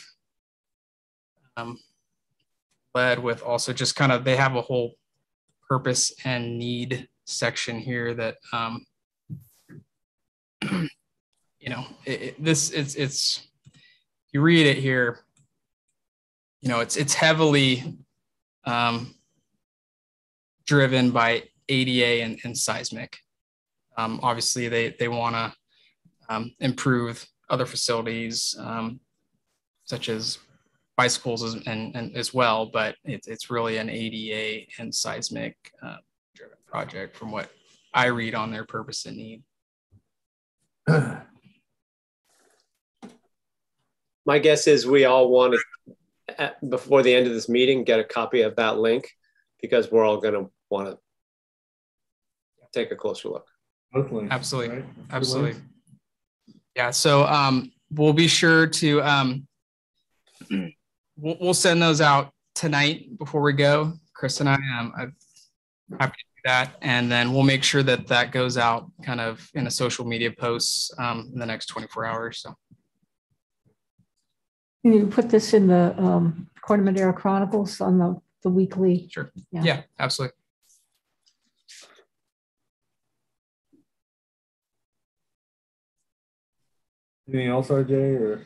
Speaker 7: led with also just kind of, they have a whole purpose and need section here that it's you read it here, it's heavily driven by ADA and seismic. Obviously they want to improve other facilities such as bicycles and as well, but it's really an ADA and seismic driven project from what I read on their purpose and need.
Speaker 4: My guess is we all want to, before the end of this meeting, get a copy of that link, because we're all going to want to take a closer look.
Speaker 1: Hopefully.
Speaker 7: Absolutely.
Speaker 1: Right?
Speaker 7: Absolutely. Yeah. So we'll be sure to, we'll send those out tonight before we go. Chris and I'm happy to do that. And then we'll make sure that goes out kind of in a social media post in the next 24 hours. So.
Speaker 3: Can you put this in the Corte Madera Chronicles on the weekly?
Speaker 7: Sure. Yeah, absolutely.
Speaker 1: Anything else, RJ? Or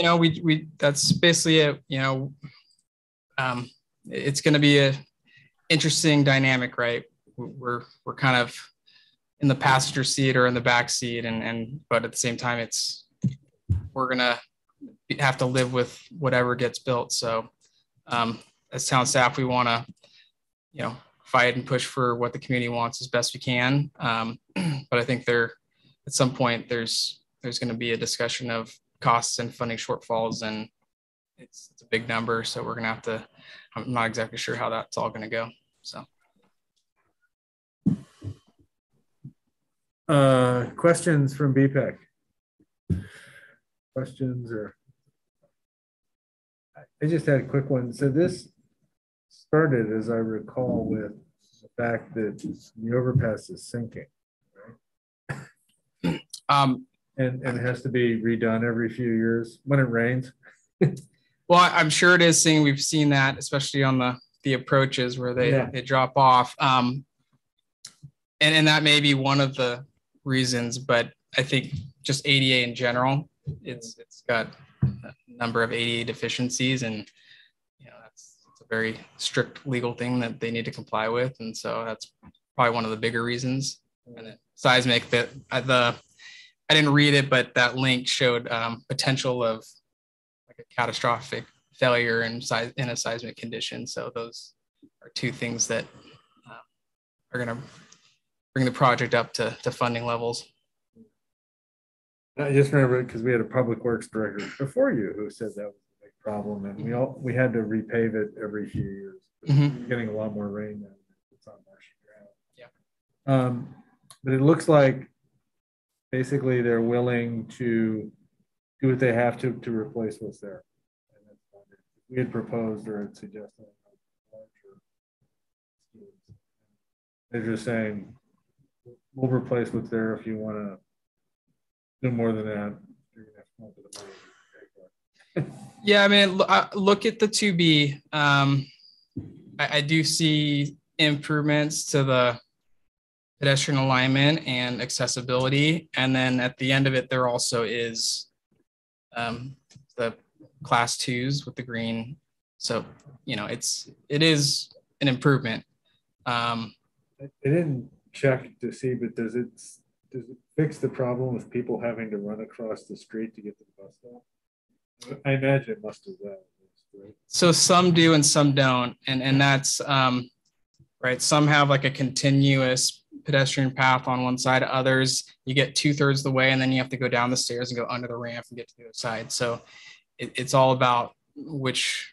Speaker 7: no, we that's basically it. It's going to be a interesting dynamic, right? We're kind of in the passenger seat or in the back seat, but at the same time, we're gonna have to live with whatever gets built. So as town staff, we want to, fight and push for what the community wants as best we can. But I think at some point there's going to be a discussion of costs and funding shortfalls, and it's a big number. So we're going to have to, I'm not exactly sure how that's all going to go. So.
Speaker 1: Questions from BPEC? Questions or I just had a quick one. So this started, as I recall, with the fact that the overpass is sinking, right? And it has to be redone every few years when it rains.
Speaker 7: Well, I'm sure it is seeing, we've seen that, especially on the approaches where they drop off. And that may be one of the reasons, but I think just ADA in general, it's got a number of ADA deficiencies, and it's a very strict legal thing that they need to comply with. And so that's probably one of the bigger reasons. And then seismic, that I didn't read it, but that link showed potential of like a catastrophic failure in a seismic condition. So those are two things that are going to bring the project up to funding levels.
Speaker 1: I just remember because we had a public works director before you who said that was a big problem, and we had to repave it every few years. We're getting a lot more rain now. It's on marshy ground. Yeah. But it looks like basically they're willing to do what they have to replace what's there. And we had proposed or had suggested larger schemes. They're just saying we'll replace what's there. If you want to do more than that, you're gonna have to come up with the money.
Speaker 7: Yeah, I mean, look at the 2B. I do see improvements to the pedestrian alignment and accessibility, and then at the end of it, there also is the class 2s with the green. So it is an improvement.
Speaker 1: I didn't check to see, but does it fix the problem of people having to run across the street to get to the bus stop? I imagine it must do that. Right?
Speaker 7: So some do and some don't, and that's right. Some have like a continuous pedestrian path on one side. Others, you get 2/3 the way, and then you have to go down the stairs and go under the ramp and get to the other side. So it's all about which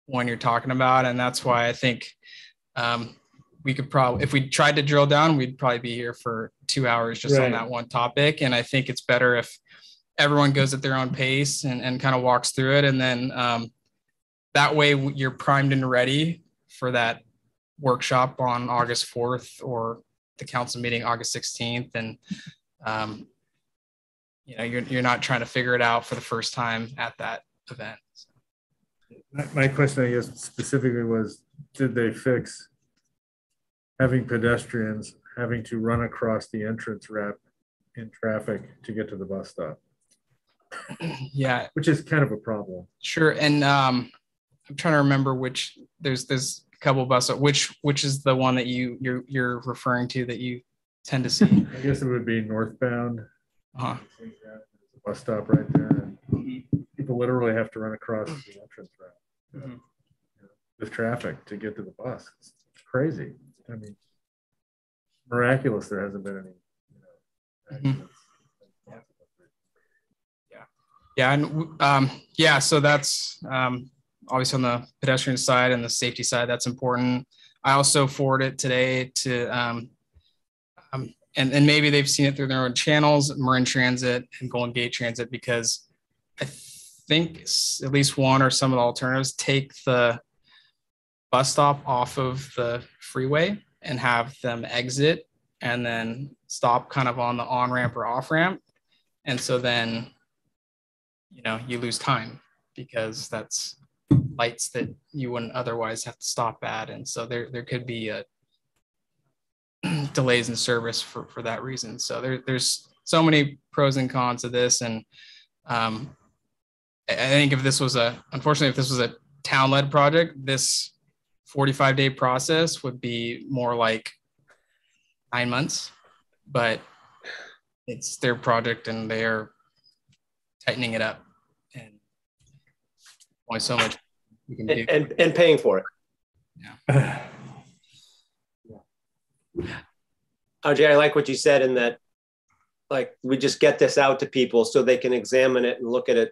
Speaker 7: one you're talking about, and that's why I think we could probably, if we tried to drill down, we'd probably be here for 2 hours just on that one topic. And I think it's better if everyone goes at their own pace and kind of walks through it. And then that way you're primed and ready for that workshop on August 4th or the council meeting August 16th. And, you're not trying to figure it out for the first time at that event.
Speaker 1: My question, I guess, specifically was, did they fix having pedestrians having to run across the entrance ramp in traffic to get to the bus stop?
Speaker 7: Yeah,
Speaker 1: which is kind of a problem.
Speaker 7: Sure. And I'm trying to remember which there's a couple of bus stops. Which is the one that you're referring to that you tend to see?
Speaker 1: I guess it would be northbound.
Speaker 7: Uh-huh.
Speaker 1: There's a bus stop right there, and people literally have to run across the entrance ramp with traffic to get to the bus. It's crazy. I mean, miraculous there hasn't been any accidents.
Speaker 7: And so that's obviously on the pedestrian side and the safety side, that's important. I also forwarded today to and maybe they've seen it through their own channels, Marin Transit and Golden Gate Transit, because I think at least one or some of the alternatives take the bus stop off of the freeway and have them exit and then stop kind of on the on-ramp or off-ramp. And so then, you lose time because that's lights that you wouldn't otherwise have to stop at. And so there could be delays in service for that reason. So there's so many pros and cons of this. And I think if this was a town-led project, this 45-day process would be more like 9 months, but it's their project and they're tightening it up, and only so much we can do.
Speaker 4: And paying for it.
Speaker 7: Yeah.
Speaker 4: RJ, I like what you said in that, like, we just get this out to people so they can examine it and look at it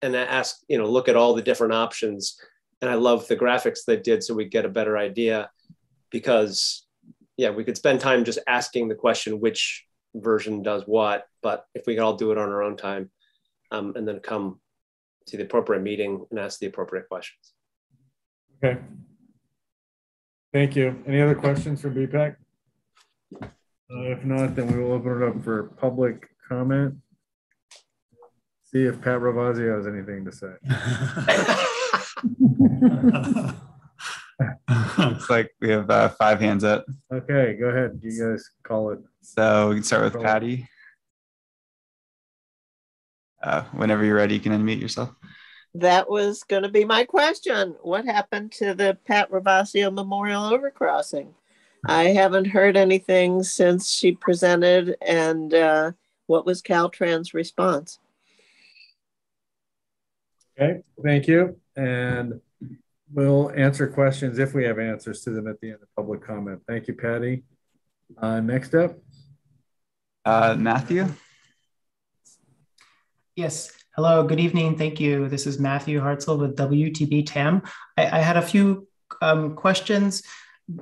Speaker 4: and ask, look at all the different options. And I love the graphics they did so we get a better idea, because we could spend time just asking the question, which version does what, but if we could all do it on our own time and then come to the appropriate meeting and ask the appropriate questions.
Speaker 1: Okay. Thank you. Any other questions for BPAC? If not, then we will open it up for public comment. See if Pat Ravazio has anything to say.
Speaker 5: Looks like we have 5 hands up.
Speaker 1: Okay, go ahead. You guys call it.
Speaker 5: So we can start with Patty. Whenever you're ready, you can unmute yourself.
Speaker 11: That was going to be my question. What happened to the Pat Ravazio Memorial Overcrossing? I haven't heard anything since she presented. And what was Caltrans' response?
Speaker 1: Okay, thank you. And we'll answer questions if we have answers to them at the end of public comment. Thank you, Patty. Next up.
Speaker 5: Matthew.
Speaker 12: Yes. Hello, good evening. Thank you. This is Matthew Hartzell with WTB TAM. I had a few questions.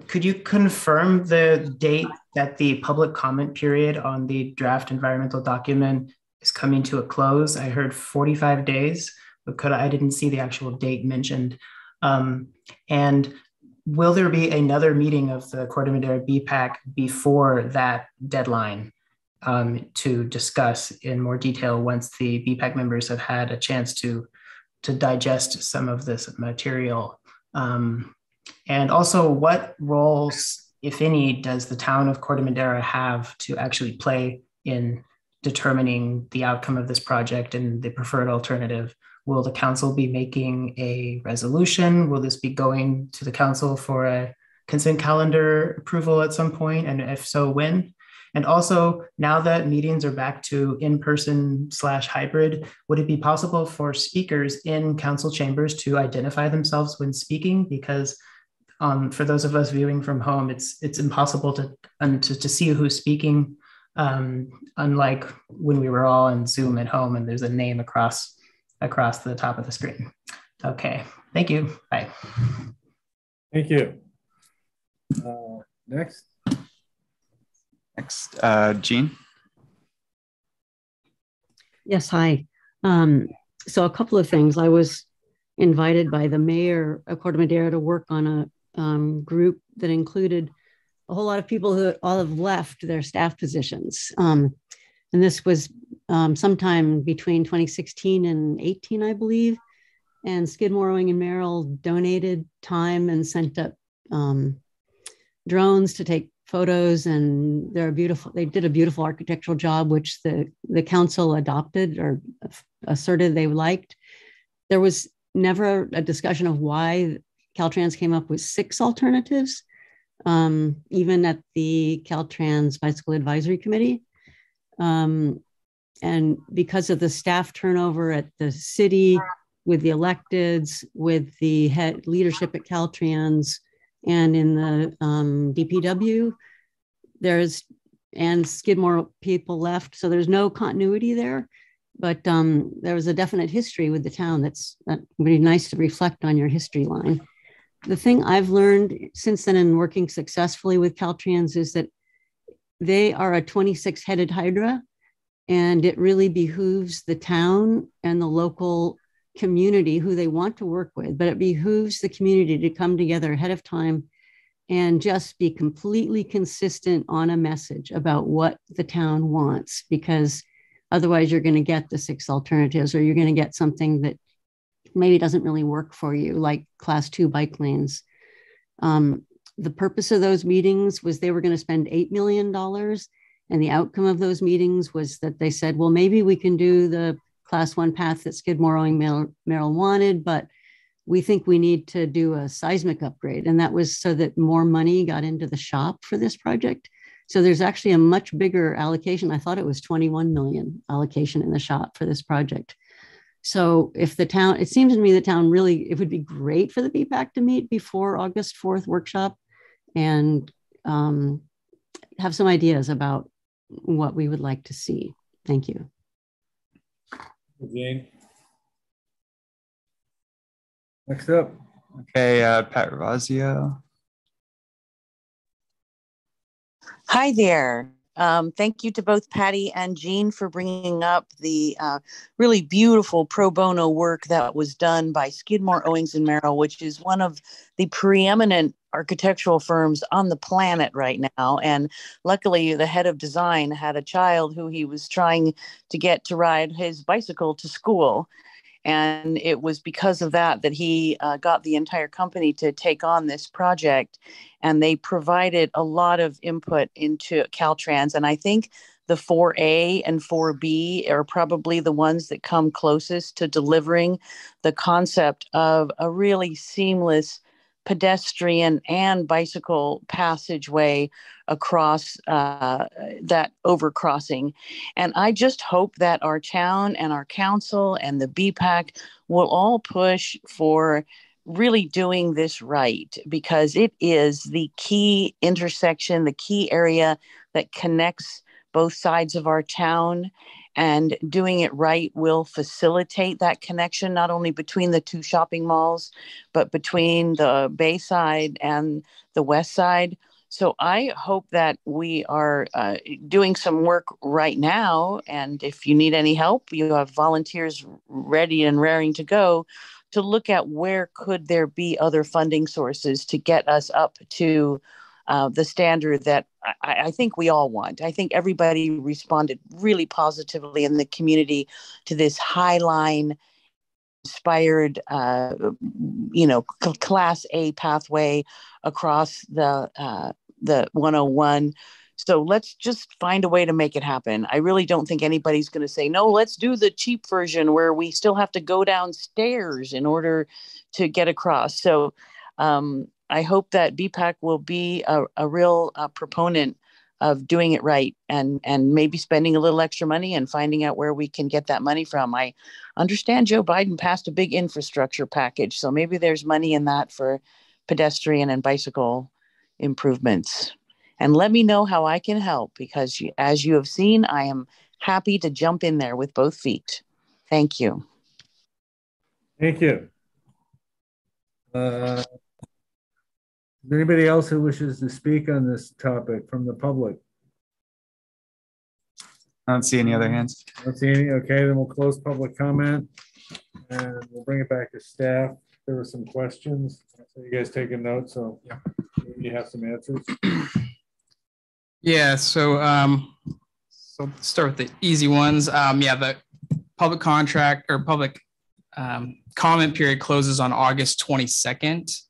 Speaker 12: Could you confirm the date that the public comment period on the draft environmental document is coming to a close? I heard 45 days, but I didn't see the actual date mentioned. And will there be another meeting of the Corte Madera BPAC before that deadline? To discuss in more detail once the BPAC members have had a chance to digest some of this material. And also, what roles, if any, does the town of Corte Madera have to actually play in determining the outcome of this project and the preferred alternative? Will the council be making a resolution? Will this be going to the council for a consent calendar approval at some point? And if so, when? And also, now that meetings are back to in-person / hybrid, would it be possible for speakers in council chambers to identify themselves when speaking? Because for those of us viewing from home, it's impossible to see who's speaking, unlike when we were all on Zoom at home and there's a name across the top of the screen. Okay, thank you. Bye.
Speaker 1: Thank you. Next.
Speaker 5: Next, Jean.
Speaker 8: Yes, hi. So a couple of things. I was invited by the mayor of Corte Madera to work on a group that included a whole lot of people who all have left their staff positions. And this was sometime between 2016 and 18, I believe. And Skidmore, Owing and Merrill donated time and sent up drones to take photos, and they did a beautiful architectural job, which the council adopted or asserted they liked. There was never a discussion of why Caltrans came up with 6 alternatives, even at the Caltrans Bicycle Advisory Committee. And because of the staff turnover at the city, with the electeds, with the head leadership at Caltrans, and in the DPW, and Skidmore people left, so there's no continuity there. But there was a definite history with the town that would be nice to reflect on your history line. The thing I've learned since then in working successfully with Caltrans is that they are a 26-headed hydra, and it really behooves the town and the local community who they want to work with, but it behooves the community to come together ahead of time and just be completely consistent on a message about what the town wants, because otherwise you're going to get the 6 alternatives, or you're going to get something that maybe doesn't really work for you, like class 2 bike lanes. The purpose of those meetings was they were going to spend $8 million. And the outcome of those meetings was that they said, well, maybe we can do the class 1 path that Skidmore, Owing Merrill wanted, but we think we need to do a seismic upgrade. And that was so that more money got into the shop for this project. So there's actually a much bigger allocation. I thought it was 21 million allocation in the shop for this project. So if the town, it seems to me the town really, it would be great for the BPAC to meet before August 4th workshop and have some ideas about what we would like to see. Thank you.
Speaker 1: Jane. Next up.
Speaker 5: Okay, Pat Ravazio.
Speaker 13: Hi there. Thank you to both Patty and Jean for bringing up the really beautiful pro bono work that was done by Skidmore, Owings and Merrill, which is one of the preeminent architectural firms on the planet right now. And luckily, the head of design had a child who he was trying to get to ride his bicycle to school. And it was because of that that he got the entire company to take on this project. And they provided a lot of input into Caltrans. And I think the 4A and 4B are probably the ones that come closest to delivering the concept of a really seamless pedestrian and bicycle passageway across that overcrossing. And I just hope that our town and our council and the BPAC will all push for really doing this right, because it is the key intersection, the key area that connects both sides of our town. And doing it right will facilitate that connection, not only between the two shopping malls, but between the Bay Side and the West Side. So I hope that we are doing some work right now. And if you need any help, you have volunteers ready and raring to go to look at where could there be other funding sources to get us up to the standard that I think we all want. I think everybody responded really positively in the community to this High Line inspired, Class A pathway across the 101. So let's just find a way to make it happen. I really don't think anybody's going to say, no, let's do the cheap version where we still have to go downstairs in order to get across. So I hope that BPAC will be a real proponent of doing it right and maybe spending a little extra money and finding out where we can get that money from. I understand Joe Biden passed a big infrastructure package, so maybe there's money in that for pedestrian and bicycle improvements. And let me know how I can help, because as you have seen, I am happy to jump in there with both feet. Thank you.
Speaker 1: Thank you. Is there anybody else who wishes to speak on this topic from the public?
Speaker 5: I don't see any other hands.
Speaker 1: I don't see any. Okay, then we'll close public comment and we'll bring it back to staff. There were some questions. So you guys taking notes, so yeah, you have some answers.
Speaker 7: Yeah, so so let's start with the easy ones. Yeah, the public contract or public comment period closes on August 22nd.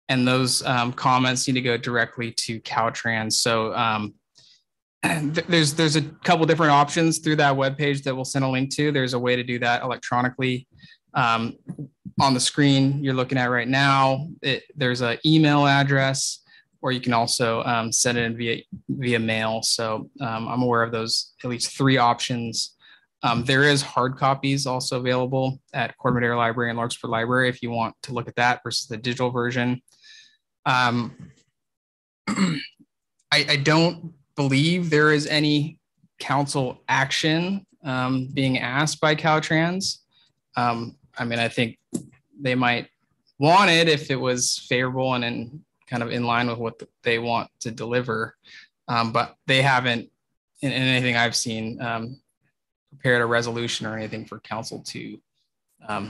Speaker 7: And those comments need to go directly to Caltrans. So there's a couple different options through that webpage that we'll send a link to. There's a way to do that electronically. On the screen you're looking at right now, there's an email address, or you can also send it in via mail. So I'm aware of those at least three options. There is hard copies also available at Corte Madera Library and Larkspur Library if you want to look at that versus the digital version. I don't believe there is any council action being asked by Caltrans. I mean, I think they might want it if it was favorable and kind of in line with what they want to deliver. But they haven't, in anything I've seen, prepared a resolution or anything for council to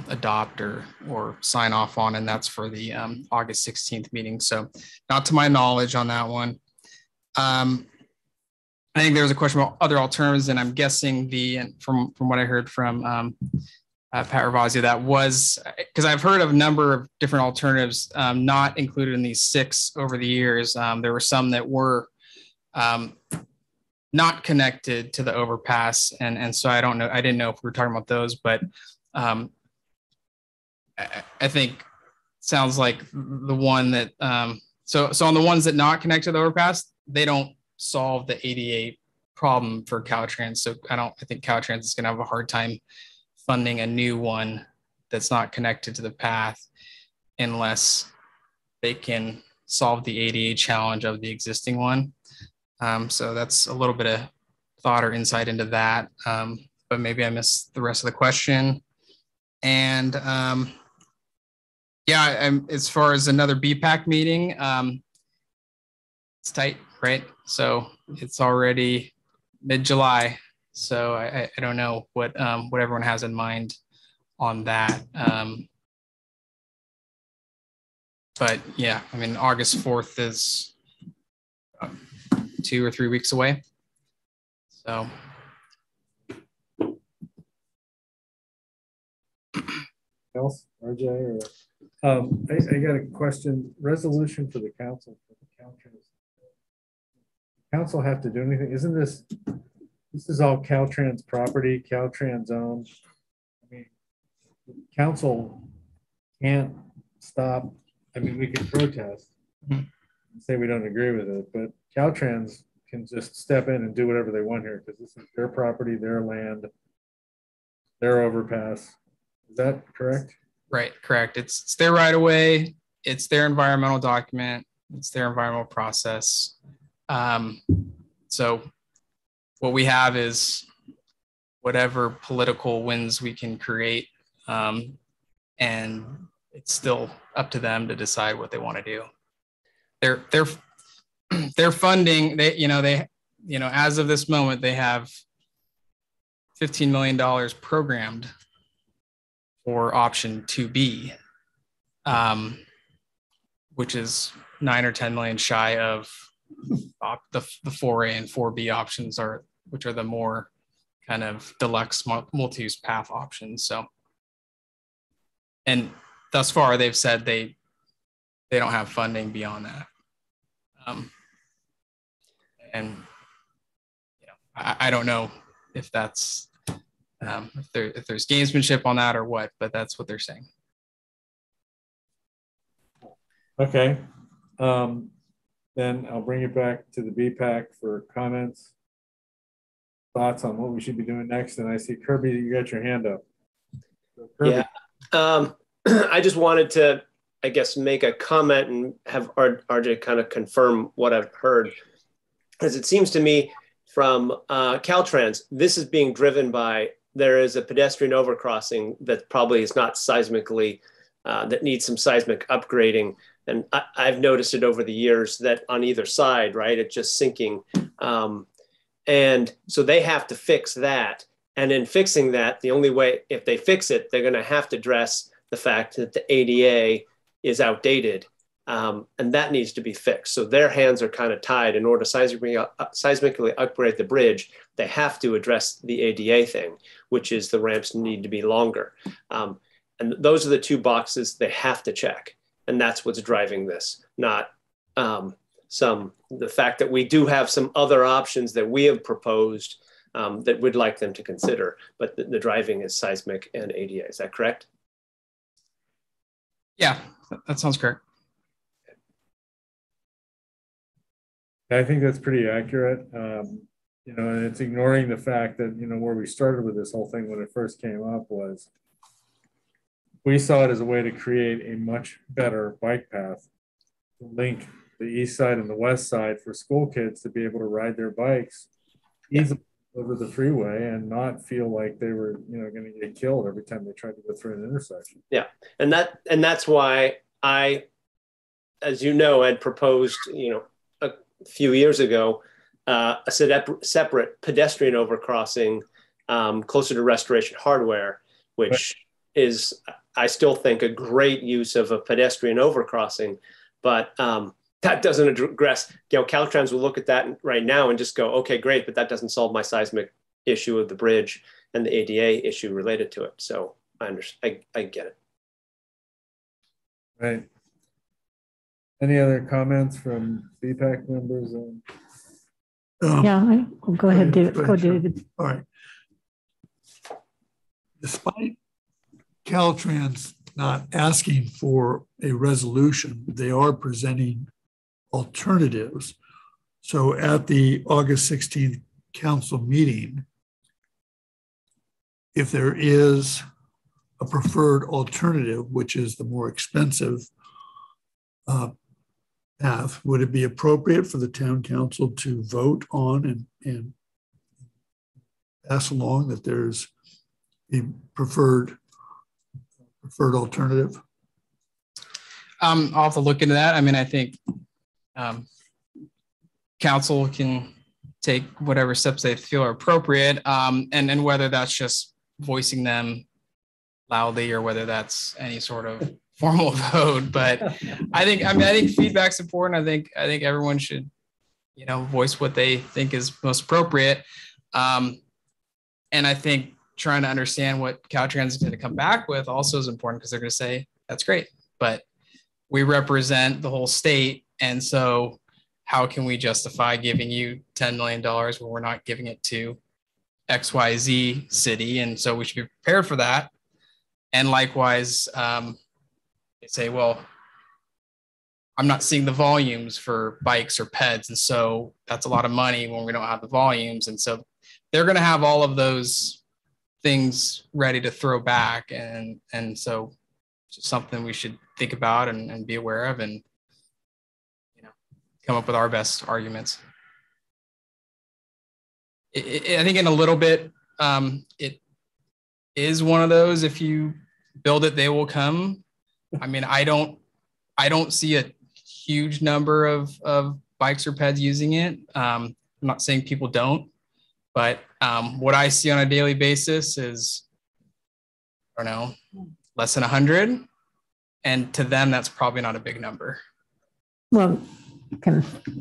Speaker 7: adopt or sign off on, and that's for the August 16th meeting. So not to my knowledge on that one. I think there was a question about other alternatives, and I'm guessing from what I heard from Pat Ravazio, that was because I've heard of a number of different alternatives not included in these 6 over the years. There were some that were not connected to the overpass, and so I didn't know if we were talking about those, but I think sounds like the one that so on the ones that not connect to the overpass, they don't solve the ADA problem for Caltrans. So I think Caltrans is going to have a hard time funding a new one that's not connected to the path unless they can solve the ADA challenge of the existing one. So that's a little bit of thought or insight into that. But maybe I missed the rest of the question. And yeah, as far as another BPAC meeting, it's tight. right? So it's already mid-July. So I don't know what everyone has in mind on that. But yeah, I mean, August 4th is 2 or 3 weeks away. So.
Speaker 1: Else, RJ, or I got a question. Resolution for the council. Council have to do anything? Isn't this is all Caltrans property, Caltrans owned? I mean, council can't stop. I mean, we can protest and say we don't agree with it, but Caltrans can just step in and do whatever they want here because this is their property, their land, their overpass. Is that correct?
Speaker 7: Right, correct. It's their right of way. It's their environmental document. It's their environmental process. So what we have is whatever political wins we can create, and it's still up to them to decide what they want to do. They're funding. As of this moment, they have $15 million programmed for option 2B, which is 9 or 10 million shy of the 4A and 4B options, which are the more kind of deluxe multi-use path options. So, and thus far they've said they don't have funding beyond that. And I don't know if that's if there's gamesmanship on that or what, but that's what they're saying.
Speaker 1: Okay. Then I'll bring it back to the BPAC for comments, thoughts on what we should be doing next. And I see Kirby, you got your hand up. So Kirby.
Speaker 4: Yeah. I just wanted to, I guess, make a comment and have RJ kind of confirm what I've heard. As it seems to me from Caltrans, this is being driven by, there is a pedestrian overcrossing that probably is not seismically, that needs some seismic upgrading. And I've noticed it over the years that on either side, right, it's just sinking. And so they have to fix that. And in fixing that, the only way, if they fix it, they're going to have to address the fact that the ADA is outdated. And that needs to be fixed. So their hands are kind of tied. In order to seismically upgrade the bridge, they have to address the ADA thing, which is the ramps need to be longer. And those are the two boxes they have to check. And that's what's driving this, not the fact that we do have some other options that we have proposed that we'd like them to consider, but the driving is seismic and ADA. Is that correct?
Speaker 7: Yeah, that sounds correct.
Speaker 1: I think that's pretty accurate. And it's ignoring the fact that, where we started with this whole thing when it first came up was we saw it as a way to create a much better bike path to link the east side and the west side for school kids to be able to ride their bikes easily over the freeway and not feel like they were, going to get killed every time they tried to go through an intersection.
Speaker 4: Yeah, and that's why I, as you know, had proposed, a few years ago, a separate pedestrian overcrossing closer to Restoration Hardware, which is, I still think, a great use of a pedestrian overcrossing, but that doesn't address, Caltrans will look at that right now and just go, okay, great, but that doesn't solve my seismic issue of the bridge and the ADA issue related to it. So I understand, I get it.
Speaker 1: Right. Any other comments from BPAC members?
Speaker 3: Go ahead, David. Go, David.
Speaker 6: All right. Despite Caltrans not asking for a resolution, they are presenting alternatives. So at the August 16th council meeting, if there is a preferred alternative, which is the more expensive path, would it be appropriate for the town council to vote on and pass along that there's a preferred alternative?
Speaker 7: I'll have to look into that. I mean, I think council can take whatever steps they feel are appropriate, and whether that's just voicing them loudly or whether that's any sort of formal vote. But I think feedback's important. I think everyone should, voice what they think is most appropriate. And I think trying to understand what Caltrans is going to come back with also is important, because they're going to say, that's great, but we represent the whole state. And so how can we justify giving you $10 million when we're not giving it to XYZ city? And so we should be prepared for that. And likewise, they say, well, I'm not seeing the volumes for bikes or peds. And so that's a lot of money when we don't have the volumes. And so they're going to have all of those things ready to throw back. And so it's just something we should think about and be aware of, and come up with our best arguments. I think in a little bit, it is one of those, if you build it, they will come. I mean, I don't see a huge number of bikes or peds using it. I'm not saying people don't, but what I see on a daily basis is, I don't know, less than 100. And to them, that's probably not a big number.
Speaker 3: Well,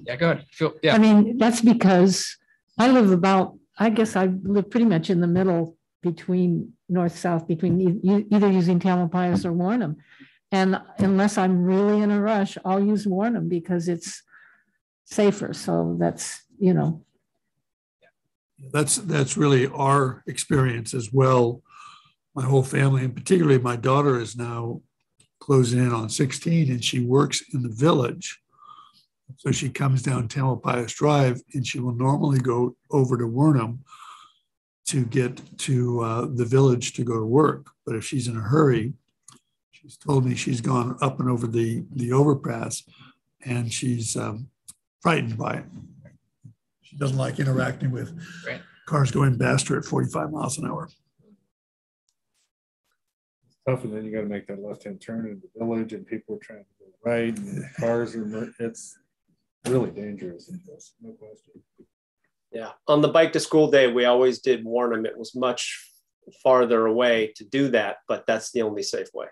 Speaker 7: yeah, go ahead.
Speaker 3: I mean, that's because I live pretty much in the middle between north-south, between either using Tamalpais or Warrenham. And unless I'm really in a rush, I'll use Warrenham because it's safer. So that's,
Speaker 6: That's really our experience as well. My whole family, and particularly my daughter, is now closing in on 16, and she works in the village. So she comes down Tamalpais Drive, and she will normally go over to Warrenham to get to the village to go to work. But if she's in a hurry, she's told me she's gone up and over the overpass, and she's frightened by it. She doesn't like interacting with cars going past her at 45 miles an hour.
Speaker 1: It's tough, and then you got to make that left-hand turn into the village, and people are trying to go right, and cars are, it's really dangerous. No question.
Speaker 4: Yeah, on the bike to school day, we always did Warrenham. It was much farther away to do that, but that's the only safe way.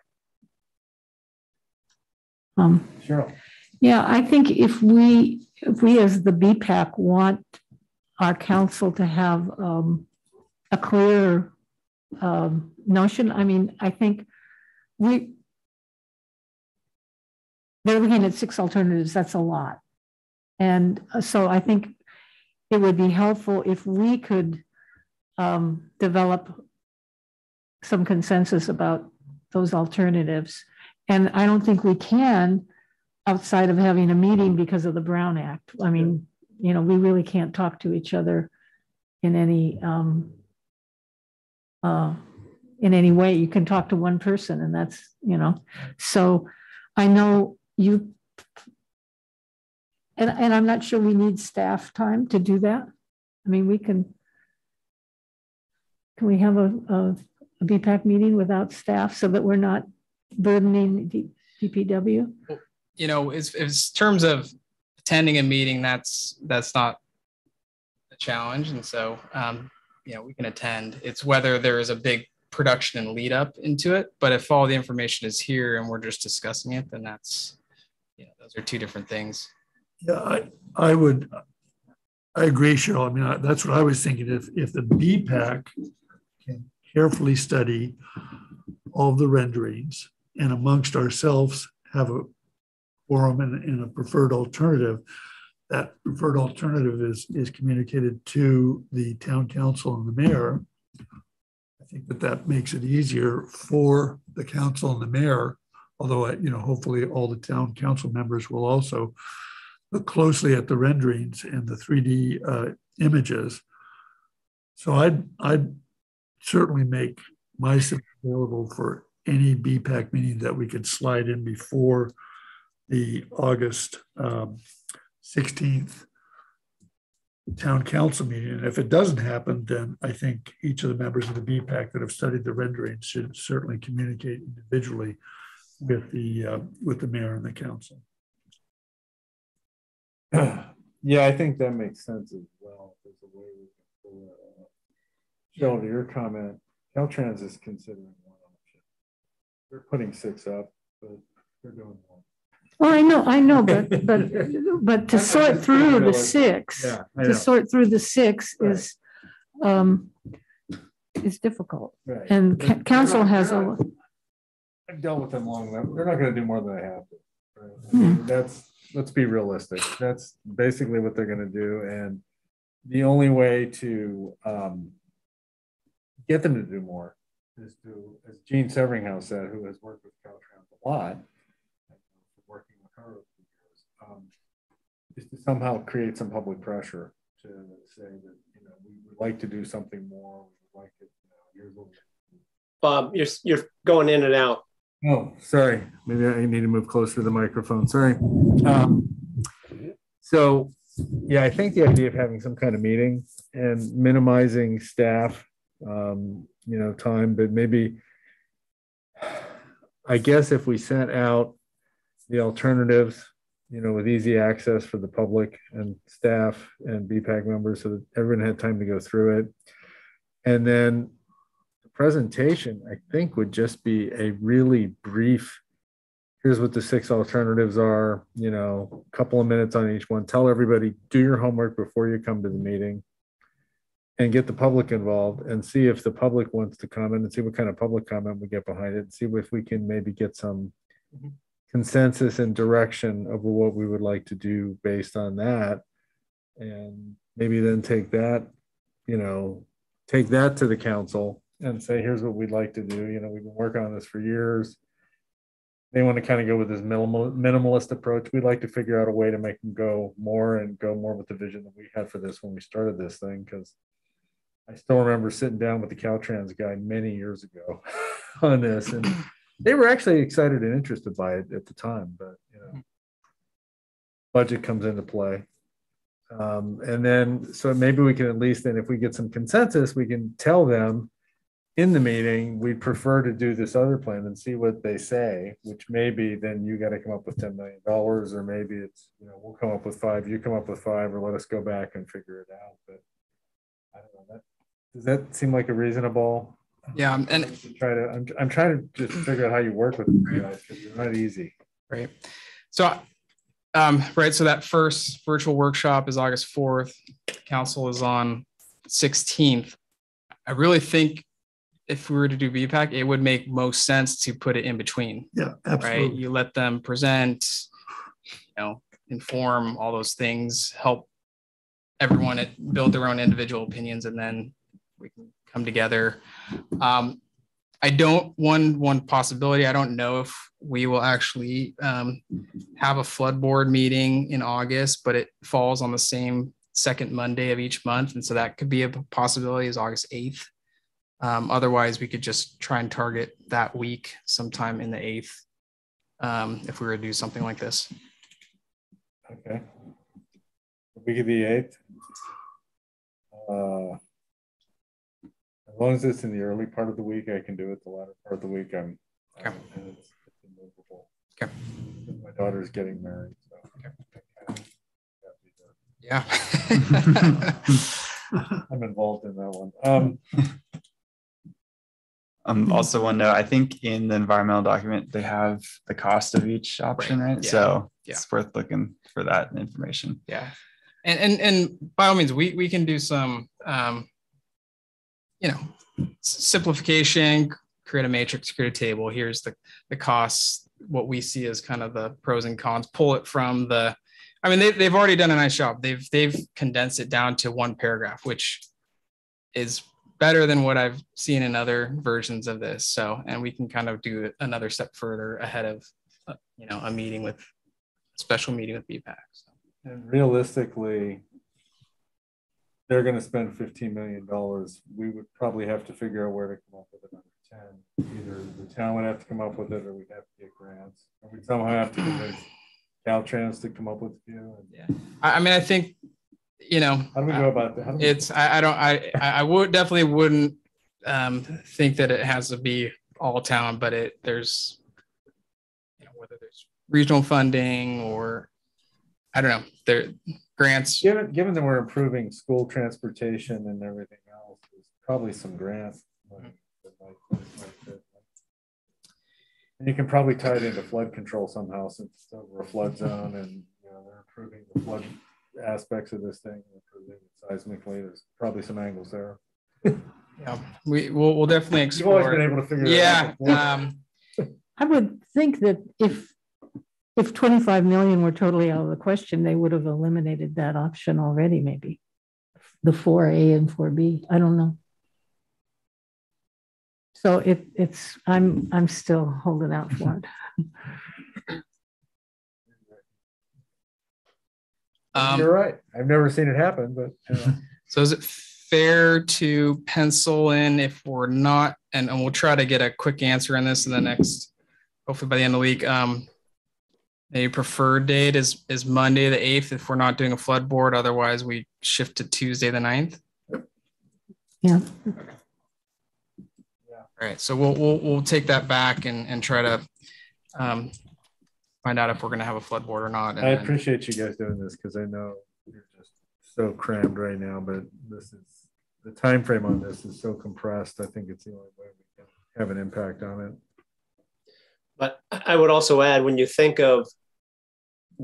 Speaker 1: Sure.
Speaker 3: Yeah, I think if we as the BPAC want our council to have a clear notion, I mean, I think they're looking at 6 alternatives. That's a lot. And so I think it would be helpful if we could develop some consensus about those alternatives. And I don't think we can outside of having a meeting because of the Brown Act. I mean, we really can't talk to each other in any way. You can talk to one person, and that's, so I know you, and I'm not sure we need staff time to do that. I mean, can we have a BPAC meeting without staff so that we're not burdening DPW?
Speaker 7: As terms of attending a meeting, that's not a challenge. And so, we can attend. It's whether there is a big production and lead up into it. But if all the information is here and we're just discussing it, then that's, those are two different things.
Speaker 6: Yeah, I agree, Cheryl. I mean, that's what I was thinking. If the BPAC can carefully study all of the renderings and amongst ourselves have a forum and a preferred alternative, that preferred alternative is communicated to the town council and the mayor. I think that makes it easier for the council and the mayor, although, hopefully all the town council members will also look closely at the renderings and the 3D images. So I'd certainly make myself available for any BPAC meeting that we could slide in before the August 16th town council meeting. And if it doesn't happen, then I think each of the members of the BPAC that have studied the renderings should certainly communicate individually with the mayor and the council.
Speaker 1: Yeah, I think that makes sense as well. There's a way we can pull that off. Joe, to your comment, Caltrans is considering one option. They're putting 6 up, but they're doing one.
Speaker 3: Well, I know, but to sort through the 6, is difficult.
Speaker 1: Right.
Speaker 3: And council has a.
Speaker 1: I've dealt with them long enough. They're not going to do more than they have to. Right? I mean, let's be realistic. That's basically what they're going to do. And the only way to get them to do more is to, as Gene Severinghouse said, who has worked with Caltrans a lot, working with her over the years, is to somehow create some public pressure to say that, you know, we would like to do something more. We would like it, you know, here's what
Speaker 4: Bob, you're going in and out.
Speaker 1: Oh, sorry. Maybe I need to move closer to the microphone. Sorry. So, yeah, I think the idea of having some kind of meeting and minimizing staff, you know, time, but maybe, I guess if we sent out the alternatives, you know, with easy access for the public and staff and BPAC members so that everyone had time to go through it. And then presentation, I think, would just be a really brief, here's what the 6 alternatives are, you know, a couple of minutes on each one. Tell everybody, do your homework before you come to the meeting and get the public involved and see if the public wants to comment and see what kind of public comment we get behind it and see if we can maybe get some consensus and direction over what we would like to do based on that. And maybe then take that, you know, take that to the council and say, here's what we'd like to do. You know, we've been working on this for years. They want to kind of go with this minimalist approach. We'd like to figure out a way to make them go more with the vision that we had for this when we started this thing. Because I still remember sitting down with the Caltrans guy many years ago on this, and they were actually excited and interested by it at the time. But you know, budget comes into play. And then, so maybe we can at least, then if we get some consensus, we can tell them in the meeting, we'd prefer to do this other plan and see what they say, which maybe then you got to come up with $10 million, or maybe it's, you know, we'll come up with 5, you come up with 5, or let us go back and figure it out. But I don't know, does that seem like a reasonable?
Speaker 7: Yeah. And
Speaker 1: I'm trying to just figure out how you work with you guys, because it's not easy.
Speaker 7: Right. So, right. So that first virtual workshop is August 4th. Council is on 16th. I really think if we were to do BPAC, it would make most sense to put it in between.
Speaker 6: Yeah, absolutely.
Speaker 7: Right. You let them present, you know, inform, all those things, help everyone build their own individual opinions, and then we can come together. One possibility, I don't know if we will actually have a flood board meeting in August, but it falls on the same second Monday of each month. And so that could be a possibility, is August 8th. Otherwise, we could just try and target that week sometime in the 8th if we were to do something like this.
Speaker 1: Okay. The week of the 8th. As long as it's in the early part of the week, I can do it. The latter part of the week, I'm okay. It's immovable. Okay. My daughter's getting married, so okay.
Speaker 7: Yeah.
Speaker 1: I'm involved in that one.
Speaker 5: Also one note, I think in the environmental document, they have the cost of each option, right? Yeah. So it's worth looking for that information.
Speaker 7: Yeah. And by all means, we can do some, you know, simplification, create a matrix, create a table. Here's the costs, what we see as kind of the pros and cons, pull it from the, I mean, they've already done a nice job. They've condensed it down to one paragraph, which is better than what I've seen in other versions of this. So, and we can kind of do another step further ahead of, you know, a special meeting with BPAC. So.
Speaker 1: And realistically, they're going to spend $15 million. We would probably have to figure out where to come up with another 10. Either the town would have to come up with it, or we'd have to get grants, or we'd somehow have to convince Caltrans to come up with a few.
Speaker 7: Yeah, I mean, I think, you know,
Speaker 1: how do we go about that?
Speaker 7: It's I would definitely wouldn't think that it has to be all town, but there's, you know, whether there's regional funding or I don't know, there grants.
Speaker 1: Given that we're improving school transportation and everything else, there's probably some grants. And you can probably tie it into flood control somehow, since it's over a flood zone, and they're improving the flood aspects of this thing, improving it seismically. There's probably some angles there.
Speaker 7: Yeah, we'll definitely explore.
Speaker 1: You've always been able to figure that out.
Speaker 3: I would think that if 25 million were totally out of the question, they would have eliminated that option already, maybe. The 4A and 4B. I don't know. So I'm still holding out for it.
Speaker 1: You're right. I've never seen it happen, but
Speaker 7: so is it fair to pencil in if we're not, and we'll try to get a quick answer on this in the next, hopefully by the end of the week. A preferred date is Monday the 8th if we're not doing a flood board. Otherwise, we shift to Tuesday the 9th.
Speaker 3: Yeah.
Speaker 7: All right. So we'll take that back and try to find out if we're going to have a flood board or not.
Speaker 1: I appreciate you guys doing this, because I know you're just so crammed right now, but this is the time frame on this is so compressed. I think it's the only way we can have an impact on it.
Speaker 4: But I would also add, when you think of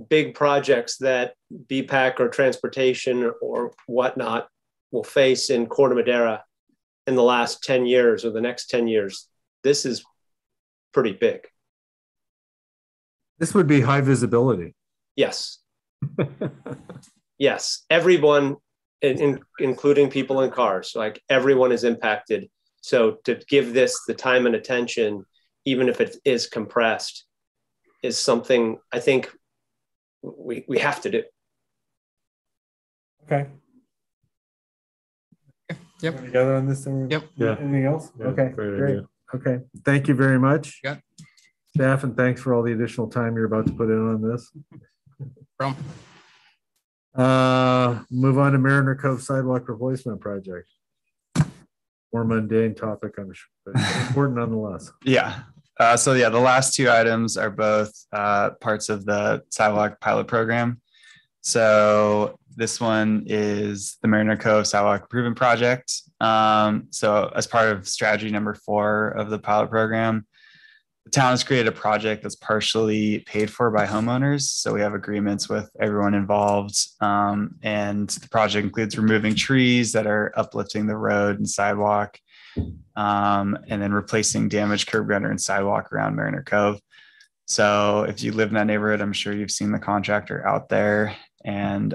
Speaker 4: big projects that BPAC or transportation or whatnot will face in Corte Madera in the last 10 years or the next 10 years, this is pretty big.
Speaker 1: This would be high visibility.
Speaker 4: Yes. Yes. Everyone, including people in cars, like everyone is impacted. So to give this the time and attention, even if it is compressed, is something I think we have to do.
Speaker 1: Okay.
Speaker 7: Yep.
Speaker 1: Together on this?
Speaker 7: Yep.
Speaker 10: Yeah.
Speaker 1: Anything else?
Speaker 10: Yeah,
Speaker 1: okay.
Speaker 10: great
Speaker 1: Great.
Speaker 10: idea.
Speaker 1: Okay. Thank you very much.
Speaker 7: Yeah.
Speaker 1: Staff, and thanks for all the additional time you're about to put in on this. Move on to Mariner Cove Sidewalk Replacement Project. More mundane topic, I'm sure, but important nonetheless.
Speaker 5: Yeah. The last two items are both parts of the Sidewalk pilot program. So this one is the Mariner Cove Sidewalk Improvement Project. So as part of strategy number 4 of the pilot program, the town has created a project that's partially paid for by homeowners. So we have agreements with everyone involved. And the project includes removing trees that are uplifting the road and sidewalk, and then replacing damaged curb gutter and sidewalk around Mariner Cove. So if you live in that neighborhood, I'm sure you've seen the contractor out there, and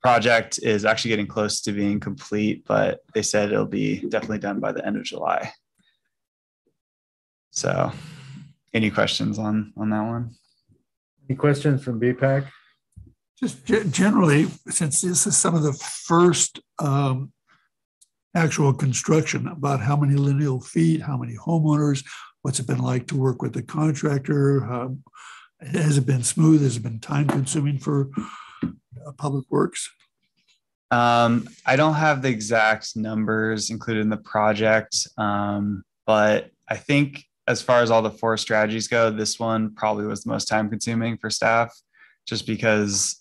Speaker 5: project is actually getting close to being complete, but they said it'll be definitely done by the end of July. So any questions on that one?
Speaker 1: Any questions from BPAC?
Speaker 6: Just generally, since this is some of the first actual construction, about how many lineal feet, how many homeowners, what's it been like to work with the contractor? Has it been smooth? Has it been time consuming for public works?
Speaker 5: I don't have the exact numbers included in the project, but I think as far as all the 4 strategies go, this one probably was the most time consuming for staff, just because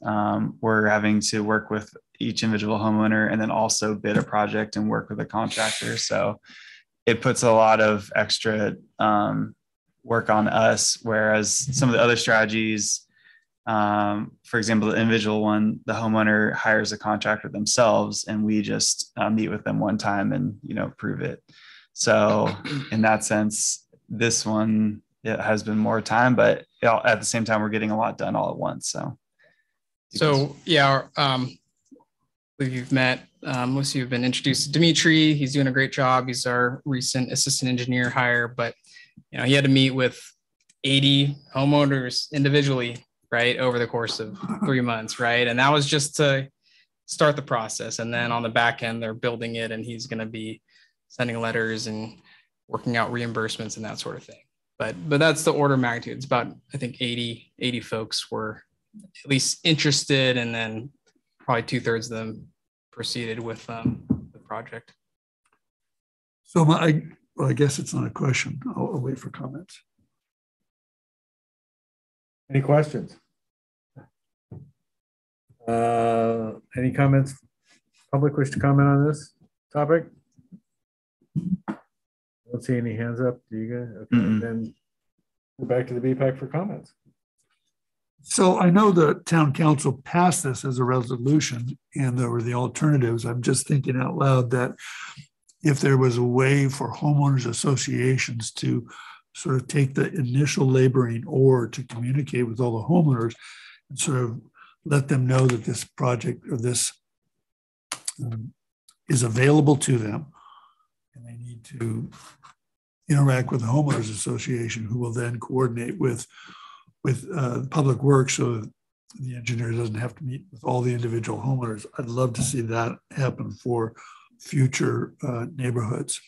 Speaker 5: we're having to work with each individual homeowner and then also bid a project and work with a contractor. So it puts a lot of extra work on us, whereas some of the other strategies, for example, the individual one, the homeowner hires a contractor themselves and we just meet with them one time and, approve it. So in that sense, this one, it has been more time, but at the same time, we're getting a lot done all at once. So
Speaker 7: yeah, you've met, most of you have been introduced to Dimitri. He's doing a great job. He's our recent assistant engineer hire, but he had to meet with 80 homeowners individually, right, over the course of 3 months, right? And that was just to start the process. And then on the back end, they're building it, and he's going to be sending letters and working out reimbursements and that sort of thing. But that's the order of magnitude. It's about, I think, 80 folks were at least interested, and then probably 2/3 of them proceeded with the project.
Speaker 6: So I guess it's not a question. I'll wait for comments.
Speaker 1: Any questions? Any comments? Public wish to comment on this topic? Don't see any hands up. Do you guys? Okay, then we're back to the BPAC for comments.
Speaker 6: So I know the town council passed this as a resolution and there were the alternatives. I'm just thinking out loud that if there was a way for homeowners associations to sort of take the initial laboring oar to communicate with all the homeowners and sort of let them know that this project or this is available to them, and they need to interact with the homeowners association, who will then coordinate with public works, so that the engineer doesn't have to meet with all the individual homeowners. I'd love to see that happen for future neighborhoods.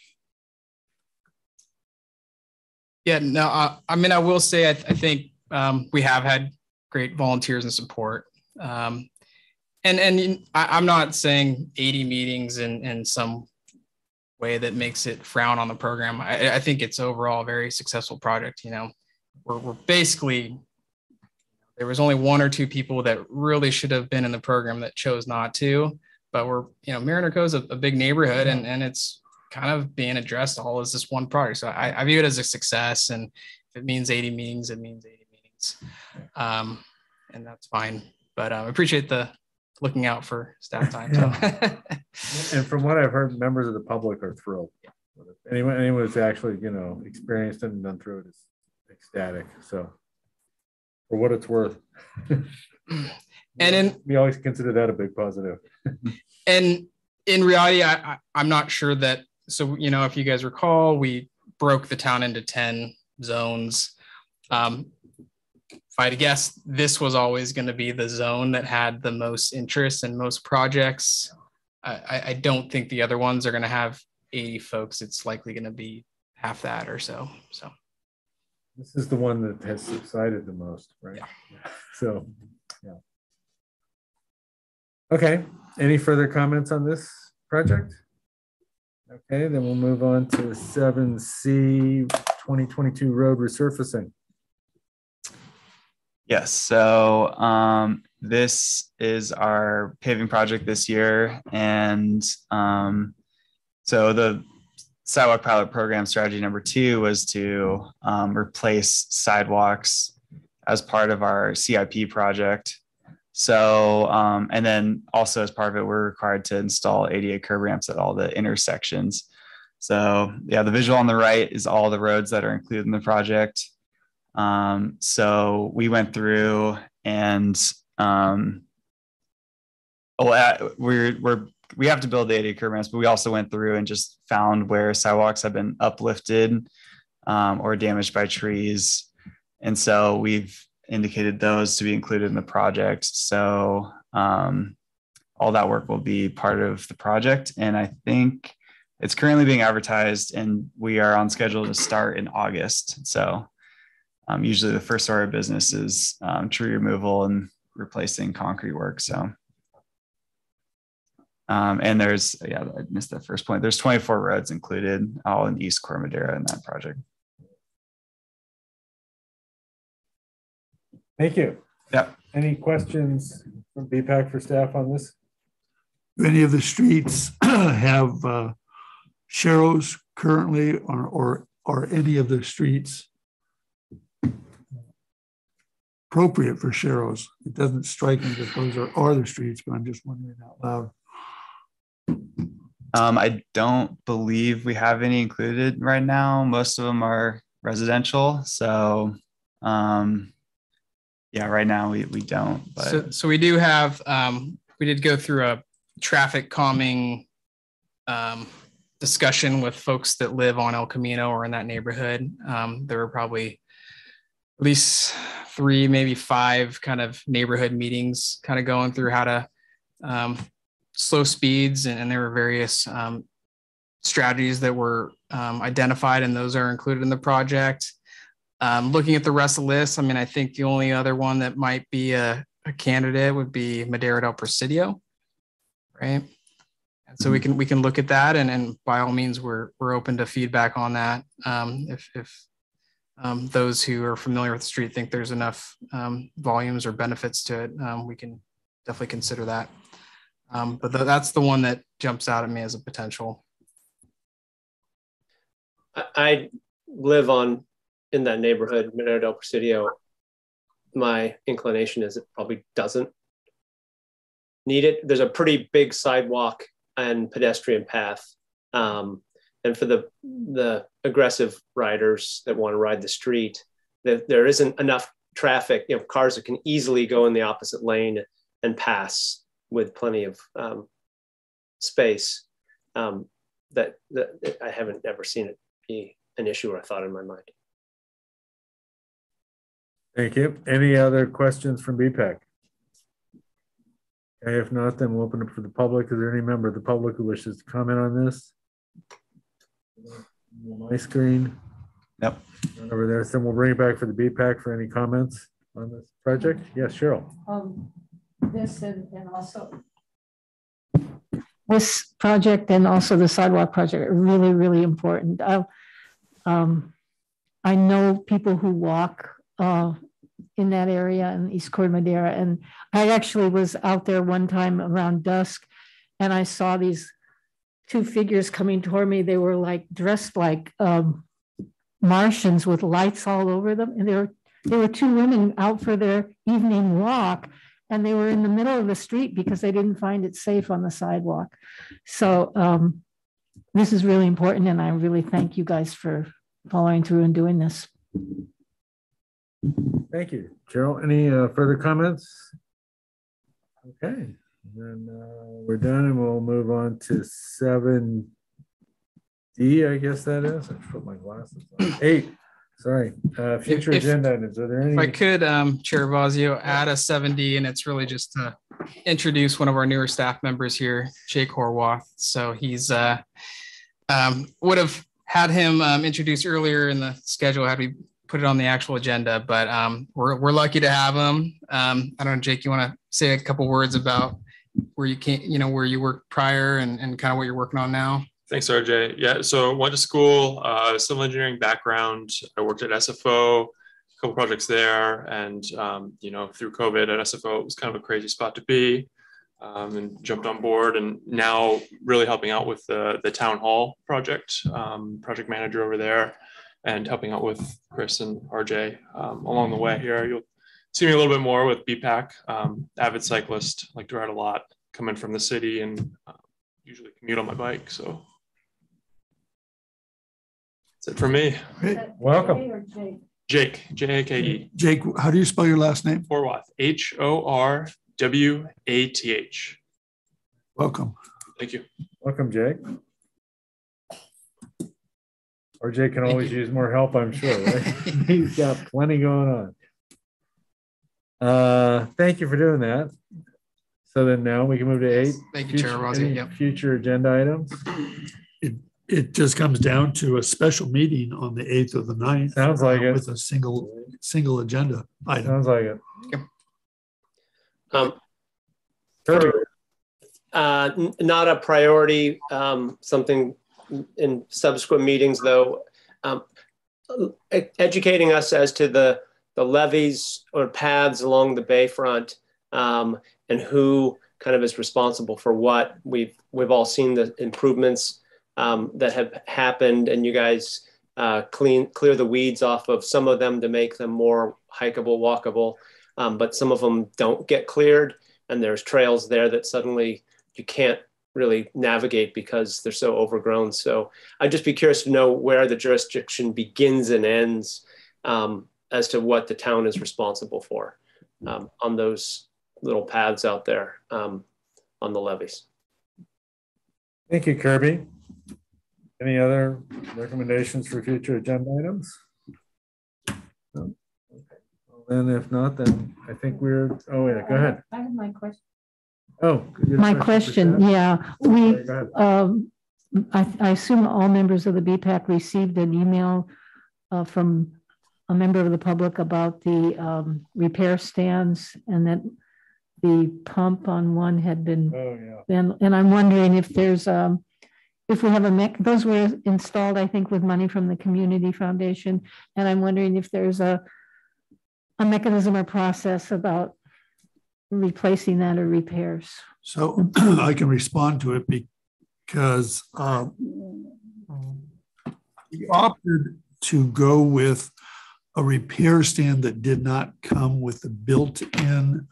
Speaker 7: Yeah, no, I mean, I will say, I think we have had great volunteers and support. And I'm not saying 80 meetings in some way that makes it frown on the program. I think it's overall a very successful project. You know, we're basically, there was only one or two people that really should have been in the program that chose not to, but we're, you know, Mariner Cove is a big neighborhood, and it's kind of being addressed all as this one project. So I view it as a success, and if it means 80 meetings, it means 80 meetings. And that's fine. But I appreciate the looking out for staff time.
Speaker 1: Yeah. And from what I've heard, members of the public are thrilled. Anyone who's actually, you know, experienced and done through it is ecstatic. So for what it's worth. We always consider that a big positive.
Speaker 7: And in reality, I'm not sure that, so, you know, if you guys recall, we broke the town into 10 zones. If I had to guess, this was always going to be the zone that had the most interest and most projects. I don't think the other ones are going to have 80 folks. It's likely going to be half that or so. So
Speaker 1: this is the one that has subsided the most, right? Yeah. So, yeah. Okay. Any further comments on this project? Okay, then we'll move on to 7C 2022 road resurfacing.
Speaker 5: Yes, so this is our paving project this year. And so the Sidewalk Pilot Program strategy number 2 was to replace sidewalks as part of our CIP project. So, and then also as part of it, we're required to install ADA curb ramps at all the intersections. So yeah, the visual on the right is all the roads that are included in the project. So we went through and we have to build the ADA curb ramps, but we also went through and just found where sidewalks have been uplifted or damaged by trees. And so we've indicated those to be included in the project. So all that work will be part of the project. And I think it's currently being advertised and we are on schedule to start in August. So usually the first order of business is tree removal and replacing concrete work. So, and there's, yeah, I missed that first point. There's 24 roads included, all in East Corte Madera in that project.
Speaker 1: Thank you.
Speaker 5: Yeah.
Speaker 1: Any questions from BPAC for staff on this?
Speaker 6: Do any of the streets have sharrows currently, or are any of the streets appropriate for sharrows? It doesn't strike me that those are the streets, but I'm just wondering out loud.
Speaker 5: I don't believe we have any included right now. Most of them are residential. So yeah, right now we don't. But
Speaker 7: so we do have, we did go through a traffic calming discussion with folks that live on El Camino or in that neighborhood. There were probably at least 3, maybe 5 kind of neighborhood meetings kind of going through how to slow speeds. And there were various strategies that were identified, and those are included in the project. Looking at the rest of the list, I mean, I think the only other one that might be a candidate would be Madera del Presidio, right? And so we can look at that, and by all means, we're open to feedback on that. If those who are familiar with the street think there's enough volumes or benefits to it, we can definitely consider that. But that's the one that jumps out at me as a potential.
Speaker 4: I live in that neighborhood, Minero del Presidio. My inclination is it probably doesn't need it. There's a pretty big sidewalk and pedestrian path. And for the aggressive riders that want to ride the street, there isn't enough traffic, cars that can easily go in the opposite lane and pass with plenty of space. That I haven't ever seen it be an issue or a thought in my mind.
Speaker 1: Thank you. Any other questions from BPAC? Okay, if not, then we'll open up for the public. Is there any member of the public who wishes to comment on this? My screen.
Speaker 5: Yep.
Speaker 1: Over there. So we'll bring it back for the BPAC for any comments on this project. Yes, Cheryl.
Speaker 3: This and also this project and also the sidewalk project are really, really important. I know people who walk in that area in East Corte Madera, and I actually was out there one time around dusk, and I saw these two figures coming toward me. They were like dressed like Martians with lights all over them, and there were two women out for their evening walk, and they were in the middle of the street because they didn't find it safe on the sidewalk. So this is really important, and I really thank you guys for following through and doing this.
Speaker 1: Thank you. Cheryl, any further comments? Okay, then we're done, and we'll move on to 7D, I guess that is. I should put my glasses on. 8, sorry. Future agenda items. Are there any?
Speaker 7: If I could, Chair Vazio, add a 7D, and it's really just to introduce one of our newer staff members here, Jake Horwath. So he's would have had him introduced earlier in the schedule had we put it on the actual agenda, but we're lucky to have him. I don't know, Jake, you want to say a couple words about where you where you worked prior and kind of what you're working on now?
Speaker 14: Thanks, RJ. Yeah, so went to school, civil engineering background. I worked at SFO, a couple projects there, and through COVID at SFO, it was kind of a crazy spot to be, and jumped on board. And now really helping out with the town hall project, project manager over there, and helping out with Chris and RJ along the way here. You'll see me a little bit more with BPAC, avid cyclist, like to ride a lot, coming from the city and usually commute on my bike. So that's it for me.
Speaker 6: Great.
Speaker 1: Welcome.
Speaker 14: Jake, J-A-K-E.
Speaker 6: Jake, how do you spell your last name?
Speaker 14: Horwath, H-O-R-W-A-T-H.
Speaker 6: Welcome.
Speaker 14: Thank you.
Speaker 1: Welcome, Jake. RJ can always use more help, I'm sure, right? He's got plenty going on. Thank you for doing that. So then now we can move to 8.
Speaker 7: Thank you, Chair Rossi. Yep.
Speaker 1: Future agenda items.
Speaker 6: It just comes down to a special meeting on the 8th or the 9th.
Speaker 1: Sounds like it.
Speaker 6: With a single agenda item.
Speaker 1: Sounds like it.
Speaker 4: Yep. Not a priority, something in subsequent meetings, though, educating us as to the levees or paths along the bayfront, and who kind of is responsible for what. We've all seen the improvements that have happened, and you guys clear the weeds off of some of them to make them more hikeable, walkable, but some of them don't get cleared, and there's trails there that suddenly you can't really navigate because they're so overgrown. So I'd just be curious to know where the jurisdiction begins and ends as to what the town is responsible for on those little paths out there on the levees.
Speaker 1: Thank you, Kirby. Any other recommendations for future agenda items? No? Okay. Well, then if not, then I think we're, oh yeah, go ahead.
Speaker 3: I have my question.
Speaker 1: Oh,
Speaker 3: my question, yeah. I assume all members of the BPAC received an email from a member of the public about the repair stands, and that the pump on one had been, and I'm wondering if there's, if we have those were installed, I think, with money from the Community Foundation, and I'm wondering if there's a mechanism or process about replacing that or repairs?
Speaker 6: So I can respond to it because we opted to go with a repair stand that did not come with the built-in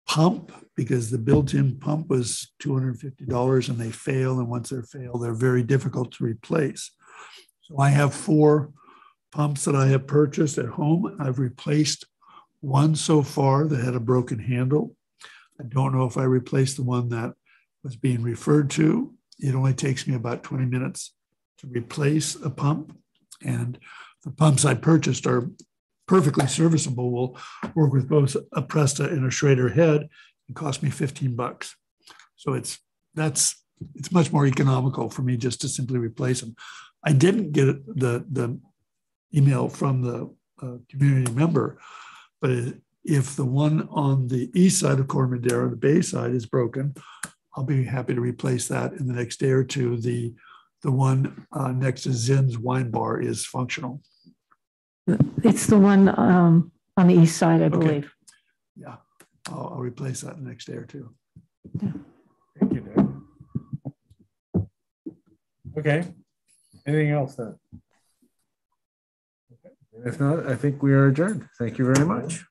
Speaker 6: pump, because the built-in pump was $250 and they fail. And once they fail, they're very difficult to replace. So I have 4 pumps that I have purchased at home. I've replaced one so far that had a broken handle. I don't know if I replaced the one that was being referred to. It only takes me about 20 minutes to replace a pump. And the pumps I purchased are perfectly serviceable, will work with both a Presta and a Schrader head and cost me $15. So it's much more economical for me just to simply replace them. I didn't get the email from the community member, but if the one on the east side of Corte Madera, the bay side, is broken, I'll be happy to replace that in the next day or two. The one next to Zinn's Wine Bar is functional.
Speaker 3: It's the one on the east side, I believe.
Speaker 6: Yeah, I'll replace that in the next day or two.
Speaker 3: Yeah.
Speaker 1: Thank you, Dave. Okay. Anything else then? Okay. If not, I think we are adjourned. Thank you very much.